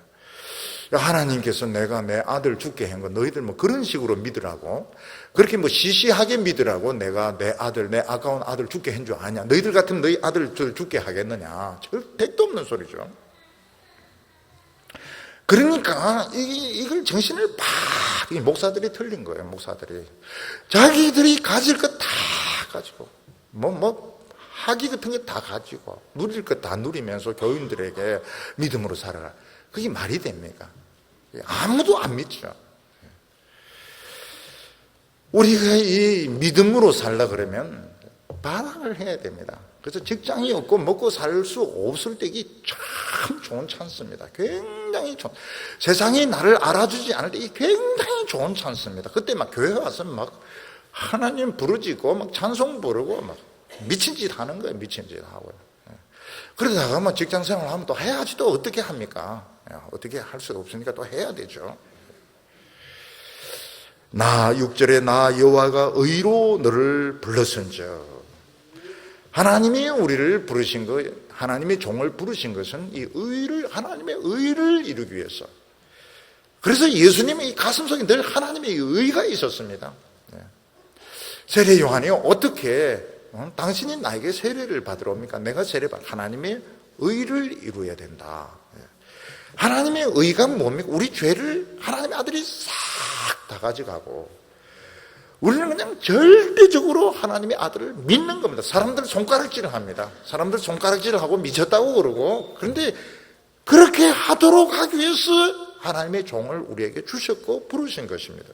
하나님께서 내가 내 아들 죽게 한 거 너희들 뭐 그런 식으로 믿으라고, 그렇게 뭐 시시하게 믿으라고 내가 내 아들, 내 아까운 아들 죽게 한 줄 아냐? 너희들 같으면 너희 아들 죽게 하겠느냐? 택도 없는 소리죠. 그러니까 이걸 정신을 팍, 목사들이 틀린 거예요. 목사들이 자기들이 가질 것 다 가지고 학위 같은 게 다 가지고 누릴 것 다 누리면서 교인들에게 믿음으로 살아라. 그게 말이 됩니까? 아무도 안 믿죠. 우리가 이 믿음으로 살라 그러면 반항을 해야 됩니다. 그래서 직장이 없고 먹고 살 수 없을 때 이게 참 좋은 찬스입니다. 굉장히 좋은, 세상이 나를 알아주지 않을 때 이게 굉장히 좋은 찬스입니다. 그때 막 교회 와서 막 하나님 부르짖고 막 찬송 부르고 막 미친 짓 하는 거예요. 미친 짓 하고요. 그러다가 뭐 직장 생활 하면 또 해야지, 또 어떻게 합니까? 어떻게 할 수 없으니까 또 해야 되죠. 6절에 나 여호와가 의로 너를 불렀은즉, 하나님이 우리를 부르신 거, 하나님의 종을 부르신 것은 이 의를, 하나님의 의를 이루기 위해서. 그래서 예수님의 이 가슴속에 늘 하나님의 의가 있었습니다. 세례 요한이 어떻게 당신이 나에게 세례를 받으러 옵니까? 내가 세례받, 하나님의 의를 이루어야 된다. 하나님의 의가 뭡니까? 우리 죄를 하나님의 아들이 싹 다 가져가고 우리는 그냥 절대적으로 하나님의 아들을 믿는 겁니다. 사람들 손가락질을 합니다. 사람들 손가락질을 하고 미쳤다고 그러고, 그런데 그렇게 하도록 하기 위해서 하나님의 종을 우리에게 주셨고 부르신 것입니다.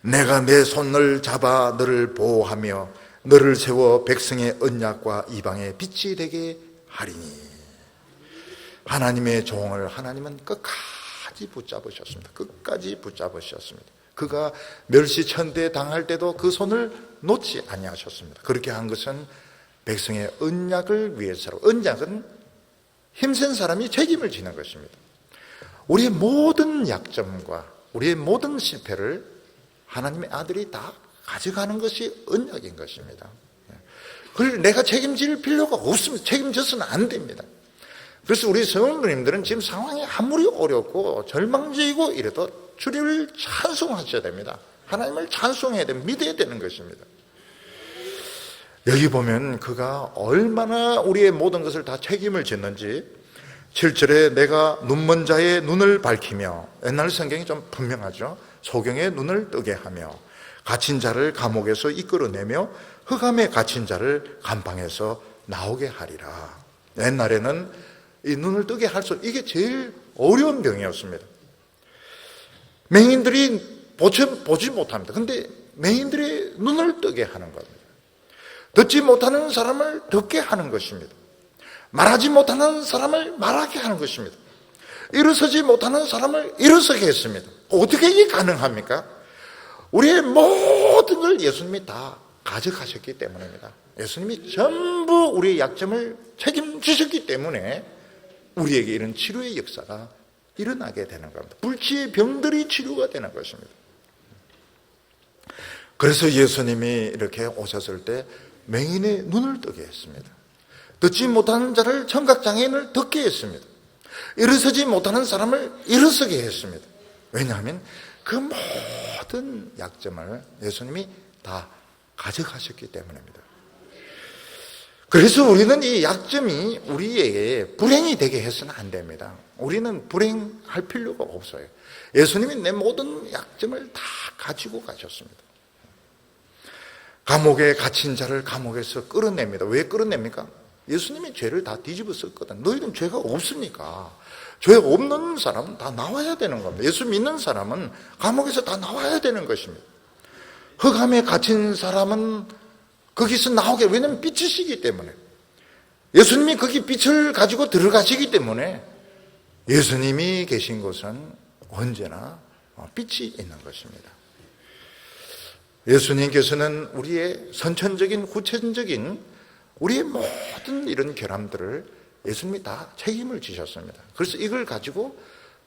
내가 내 손을 잡아 너를 보호하며 너를 세워 백성의 언약과 이방의 빛이 되게 하리니. 하나님의 종을 하나님은 끝까지 붙잡으셨습니다. 끝까지 붙잡으셨습니다. 그가 멸시천대에 당할 때도 그 손을 놓지 아니하셨습니다. 그렇게 한 것은 백성의 언약을 위해서로. 언약은 힘센 사람이 책임을 지는 것입니다. 우리의 모든 약점과 우리의 모든 실패를 하나님의 아들이 다 가져가는 것이 언약인 것입니다. 그걸 내가 책임질 필요가 없습니다. 책임져서는 안 됩니다. 그래서 우리 성도님들은 지금 상황이 아무리 어렵고 절망적이고 이래도 주를 찬송하셔야 됩니다. 하나님을 찬송해야 됩니다. 믿어야 되는 것입니다. 여기 보면 그가 얼마나 우리의 모든 것을 다 책임을 졌는지 7절에 내가 눈먼 자의 눈을 밝히며, 옛날 성경이 좀 분명하죠. 소경의 눈을 뜨게 하며 갇힌 자를 감옥에서 이끌어내며 흑암에 갇힌 자를 감방에서 나오게 하리라. 옛날에는 이 눈을 뜨게 할 수, 이게 제일 어려운 병이었습니다. 맹인들이 보지 못합니다. 근데 맹인들의 눈을 뜨게 하는 겁니다. 듣지 못하는 사람을 듣게 하는 것입니다. 말하지 못하는 사람을 말하게 하는 것입니다. 일어서지 못하는 사람을 일어서게 했습니다. 어떻게 이게 가능합니까? 우리의 모든 걸 예수님이 다 가져가셨기 때문입니다. 예수님이 전부 우리의 약점을 책임지셨기 때문에 우리에게 이런 치료의 역사가 일어나게 되는 겁니다. 불치의 병들이 치료가 되는 것입니다. 그래서 예수님이 이렇게 오셨을 때 맹인의 눈을 뜨게 했습니다. 듣지 못하는 자를 청각장애인을 듣게 했습니다. 일어서지 못하는 사람을 일어서게 했습니다. 왜냐하면 그 모든 약점을 예수님이 다 가져가셨기 때문입니다. 그래서 우리는 이 약점이 우리에게 불행이 되게 해서는 안 됩니다. 우리는 불행할 필요가 없어요. 예수님이 내 모든 약점을 다 가지고 가셨습니다. 감옥에 갇힌 자를 감옥에서 끌어냅니다. 왜 끌어냅니까? 예수님이 죄를 다 뒤집어 썼거든. 너희는 죄가 없으니까. 죄 없는 사람은 다 나와야 되는 겁니다. 예수 믿는 사람은 감옥에서 다 나와야 되는 것입니다. 흑암에 갇힌 사람은 거기서 나오게, 왜냐하면 빛이시기 때문에, 예수님이 거기 빛을 가지고 들어가시기 때문에 예수님이 계신 곳은 언제나 빛이 있는 것입니다. 예수님께서는 우리의 선천적인 후천적인 우리의 모든 이런 결함들을 예수님이 다 책임을 지셨습니다. 그래서 이걸 가지고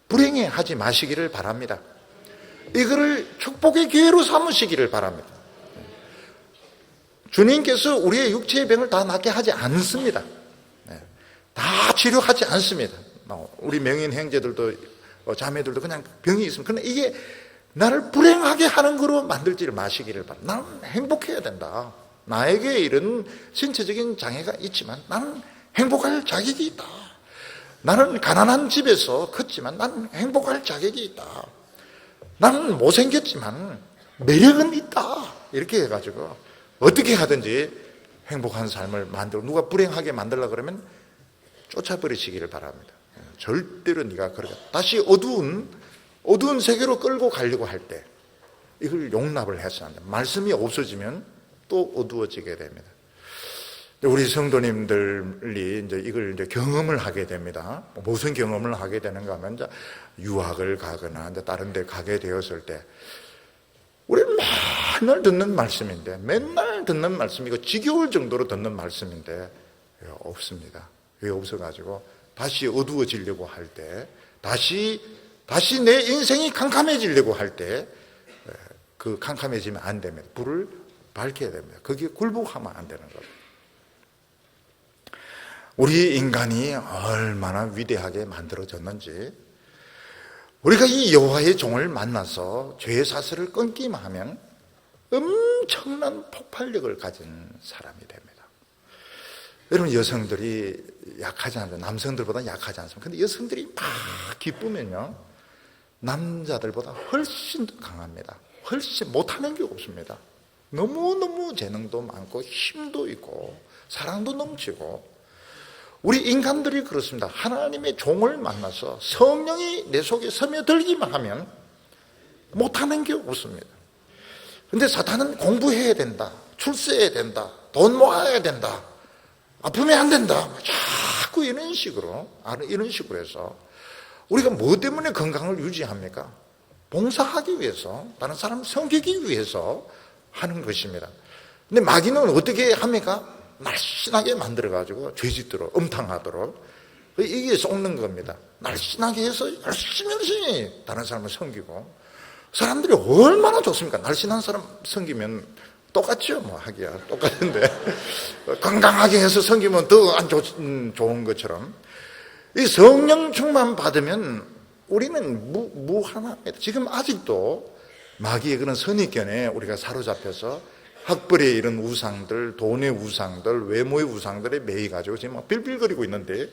불행해 하지 마시기를 바랍니다. 이거를 축복의 기회로 삼으시기를 바랍니다. 주님께서 우리의 육체의 병을 다 낫게 하지 않습니다. 다 치료하지 않습니다. 우리 명인 형제들도 자매들도 그냥 병이 있으면, 그러나 이게 나를 불행하게 하는 거로 만들지를 마시기를 바랍니다. 나는 행복해야 된다. 나에게 이런 신체적인 장애가 있지만 나는 행복할 자격이 있다. 나는 가난한 집에서 컸지만 나는 행복할 자격이 있다. 나는 못생겼지만 매력은 있다. 이렇게 해가지고 어떻게 하든지 행복한 삶을 만들고, 누가 불행하게 만들려고 그러면 쫓아버리시기를 바랍니다. 절대로 네가 그렇게 다시 어두운 세계로 끌고 가려고 할 때 이걸 용납을 해서는 안 됩니다. 말씀이 없어지면 또 어두워지게 됩니다. 우리 성도님들이 이제 이걸 이제 경험을 하게 됩니다. 무슨 경험을 하게 되는가 하면 이제 유학을 가거나 이제 다른 데 가게 되었을 때 우리는 맨날 듣는 말씀인데, 맨날 듣는 말씀이고 지겨울 정도로 듣는 말씀인데 없습니다. 왜 없어가지고 다시 어두워지려고 할 때, 다시 내 인생이 캄캄해지려고 할 때 그 캄캄해지면 안 됩니다. 불을 밝혀야 됩니다. 거기에 굴복하면 안 되는 겁니다. 우리 인간이 얼마나 위대하게 만들어졌는지, 우리가 이 여호와의 종을 만나서 죄의 사슬을 끊기만 하면 엄청난 폭발력을 가진 사람이 됩니다. 여러분, 여성들이 약하지 않습니까? 남성들보다 약하지 않습니까? 근데 여성들이 막 기쁘면요, 남자들보다 훨씬 더 강합니다. 훨씬 못하는 게 없습니다. 너무너무 재능도 많고 힘도 있고 사랑도 넘치고. 우리 인간들이 그렇습니다. 하나님의 종을 만나서 성령이 내 속에 스며들기만 하면 못하는 게 없습니다. 근데 사탄은 공부해야 된다, 출세해야 된다, 돈 모아야 된다, 아프면 안 된다, 자꾸 이런 식으로 해서 우리가 뭐 때문에 건강을 유지합니까? 봉사하기 위해서, 다른 사람 섬기기 위해서 하는 것입니다. 근데 마귀는 어떻게 합니까? 날씬하게 만들어가지고 죄짓도록, 음탕하도록, 이게 속는 겁니다. 날씬하게 해서 열심히 다른 사람을 섬기고. 사람들이 얼마나 좋습니까? 날씬한 사람 섬기면 똑같죠, 뭐 하기야 똑같은데 건강하게 해서 섬기면 더 안 좋은 것처럼. 이 성령 충만 받으면 우리는 무한합니다. 지금 아직도 마귀의 그런 선입견에 우리가 사로잡혀서 학벌의 이런 우상들, 돈의 우상들, 외모의 우상들에 매이가지고 지금 막 빌빌거리고 있는데,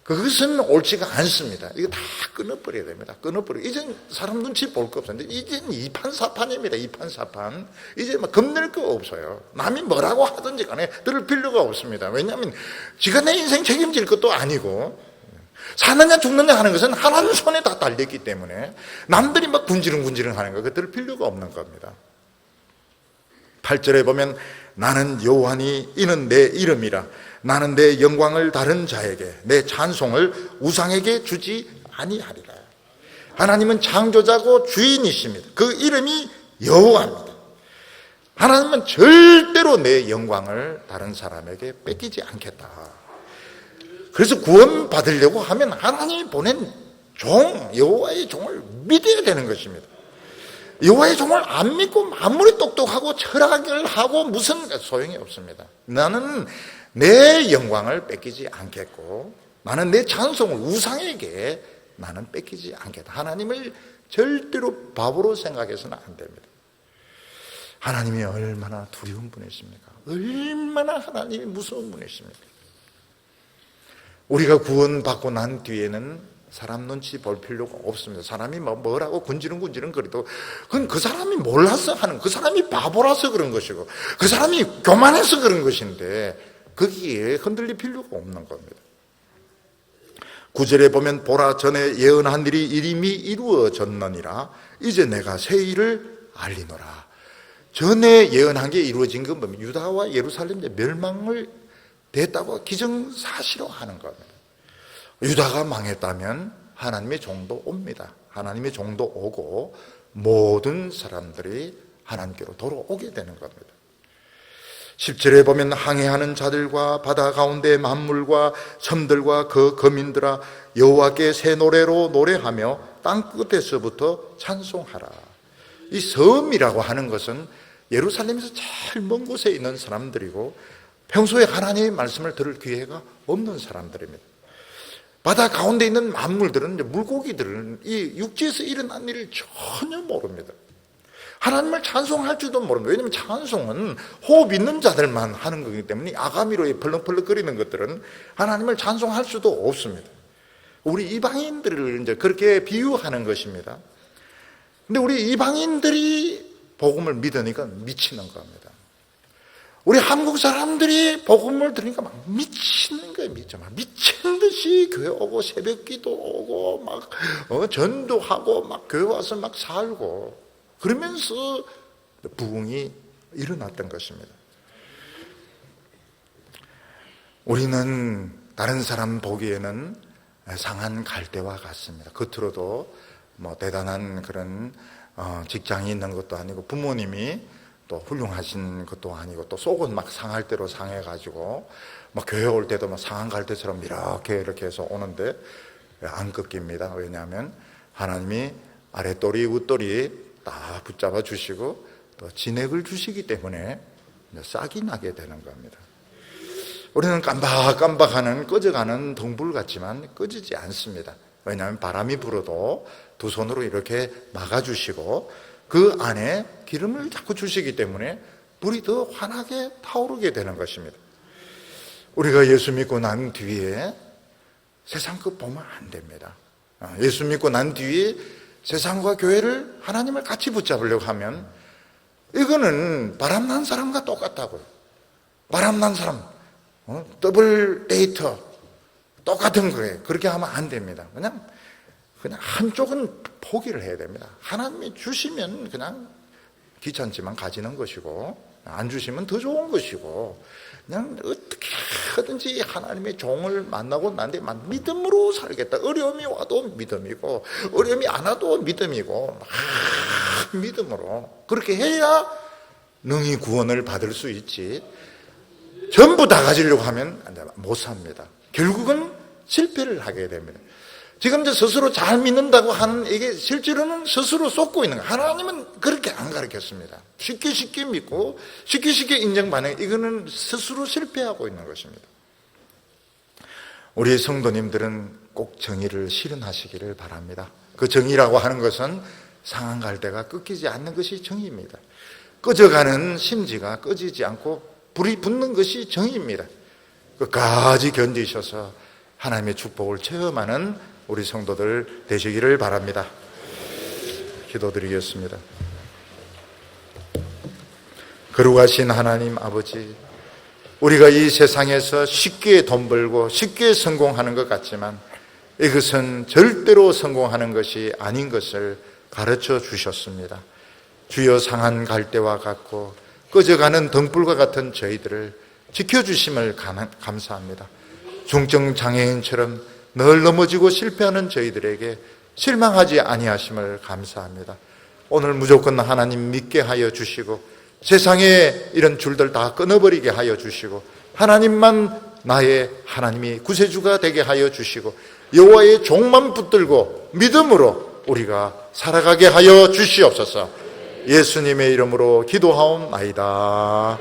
그것은 옳지가 않습니다. 이거 다 끊어버려야 됩니다. 이젠 사람 눈치 볼 거 없었는데, 이젠 이판사판입니다. 이판사판. 이제 막 겁낼 거 없어요. 남이 뭐라고 하든지 간에 들을 필요가 없습니다. 왜냐하면 지가 내 인생 책임질 것도 아니고, 사느냐 죽느냐 하는 것은 하나님 손에 다 달렸기 때문에 남들이 막 군지렁군지렁 하는 거, 그거 들을 필요가 없는 겁니다. 8절에 보면, 나는 여호와니 이는 내 이름이라. 나는 내 영광을 다른 자에게, 내 찬송을 우상에게 주지 아니하리라. 하나님은 창조자고 주인이십니다. 그 이름이 여호와입니다. 하나님은 절대로 내 영광을 다른 사람에게 뺏기지 않겠다. 그래서 구원 받으려고 하면 하나님이 보낸 종, 여호와의 종을 믿어야 되는 것입니다. 여호와의 종을 안 믿고 아무리 똑똑하고 철학을 하고 무슨 소용이 없습니다. 나는 내 영광을 뺏기지 않겠고, 나는 내 찬송을 우상에게 나는 뺏기지 않겠다. 하나님을 절대로 바보로 생각해서는 안 됩니다. 하나님이 얼마나 두려운 분이십니까? 얼마나 하나님이 무서운 분이십니까? 우리가 구원받고 난 뒤에는 사람 눈치 볼 필요가 없습니다. 사람이 뭐라고 군지렁군지렁 거리도 그건 그 사람이 몰라서 하는, 그 사람이 바보라서 그런 것이고, 그 사람이 교만해서 그런 것인데 거기에 흔들릴 필요가 없는 겁니다. 9절에 보면, 보라, 전에 예언한 일이 이미 이루어졌느니라. 이제 내가 새 일을 알리노라. 전에 예언한 게 이루어진 건 뭡니까? 유다와 예루살렘의 멸망을 됐다고 기정사실로 하는 겁니다. 유다가 망했다면 하나님의 종도 옵니다. 하나님의 종도 오고 모든 사람들이 하나님께로 돌아오게 되는 겁니다. 10절에 보면, 항해하는 자들과 바다 가운데 만물과 섬들과 그 거민들아, 여호와께 새 노래로 노래하며 땅 끝에서부터 찬송하라. 이 섬이라고 하는 것은 예루살렘에서 제일 먼 곳에 있는 사람들이고, 평소에 하나님의 말씀을 들을 기회가 없는 사람들입니다. 바다 가운데 있는 만물들은, 물고기들은 이 육지에서 일어난 일을 전혀 모릅니다. 하나님을 찬송할 줄도 모릅니다. 왜냐하면 찬송은 호흡 있는 자들만 하는 거기 때문에, 아가미로 펄럭펄럭거리는 것들은 하나님을 찬송할 수도 없습니다. 우리 이방인들을 이제 그렇게 비유하는 것입니다. 근데 우리 이방인들이 복음을 믿으니까 미치는 겁니다. 우리 한국 사람들이 복음을 들으니까 막 미치는 거예요. 막 미친 듯이 교회 오고 새벽 기도 오고 막 전도하고 막 교회 와서 막 살고, 그러면서 부흥이 일어났던 것입니다. 우리는 다른 사람 보기에는 상한 갈대와 같습니다. 겉으로도 뭐 대단한 그런 직장이 있는 것도 아니고, 부모님이 또 훌륭하신 것도 아니고, 또 속은 막 상할 대로 상해가지고 막 교회 올 때도 막 상한 갈대처럼 이렇게 해서 오는데 안 꺾입니다. 왜냐하면 하나님이 아랫도리 윗도리 다 붙잡아 주시고 또 진액을 주시기 때문에 싹이 나게 되는 겁니다. 우리는 깜박깜박하는 꺼져가는 덩불 같지만 꺼지지 않습니다. 왜냐하면 바람이 불어도 두 손으로 이렇게 막아주시고 그 안에 기름을 자꾸 주시기 때문에 불이 더 환하게 타오르게 되는 것입니다. 우리가 예수 믿고 난 뒤에 세상 것 보면 안 됩니다. 예수 믿고 난 뒤에 세상과 교회를, 하나님을 같이 붙잡으려고 하면 이거는 바람난 사람과 똑같다고요. 바람난 사람, 더블 데이터 똑같은 거예요. 그렇게 하면 안 됩니다. 그냥 한쪽은 포기를 해야 됩니다. 하나님이 주시면 그냥 귀찮지만 가지는 것이고, 안 주시면 더 좋은 것이고, 그냥 어떻게 하든지 하나님의 종을 만나고 난 뒤에 믿음으로 살겠다. 어려움이 와도 믿음이고, 어려움이 안 와도 믿음이고, 믿음으로 그렇게 해야 능히 구원을 받을 수 있지, 전부 다 가지려고 하면 못 삽니다. 결국은 실패를 하게 됩니다. 지금 이제 스스로 잘 믿는다고 하는 이게 실제로는 스스로 쏟고 있는 거예요. 하나님은 그렇게 안 가르쳤습니다. 쉽게 믿고 쉽게 인정받는, 이거는 스스로 실패하고 있는 것입니다. 우리 성도님들은 꼭 정의를 실현하시기를 바랍니다. 그 정의라고 하는 것은 상한 갈대가 꺾이지 않는 것이 정의입니다. 꺼져가는 심지가 꺼지지 않고 불이 붙는 것이 정의입니다. 끝까지 견디셔서 하나님의 축복을 체험하는 우리 성도들 되시기를 바랍니다. 기도드리겠습니다. 거룩하신 하나님 아버지, 우리가 이 세상에서 쉽게 돈 벌고 쉽게 성공하는 것 같지만 이것은 절대로 성공하는 것이 아닌 것을 가르쳐 주셨습니다. 주여, 상한 갈대와 같고 꺼져가는 등불과 같은 저희들을 지켜주심을 감사합니다. 중증 장애인처럼 늘 넘어지고 실패하는 저희들에게 실망하지 아니하심을 감사합니다. 오늘 무조건 하나님 믿게 하여 주시고 세상에 이런 줄들 다 끊어버리게 하여 주시고 하나님만 나의 하나님이 구세주가 되게 하여 주시고 여호와의 종만 붙들고 믿음으로 우리가 살아가게 하여 주시옵소서. 예수님의 이름으로 기도하옵나이다.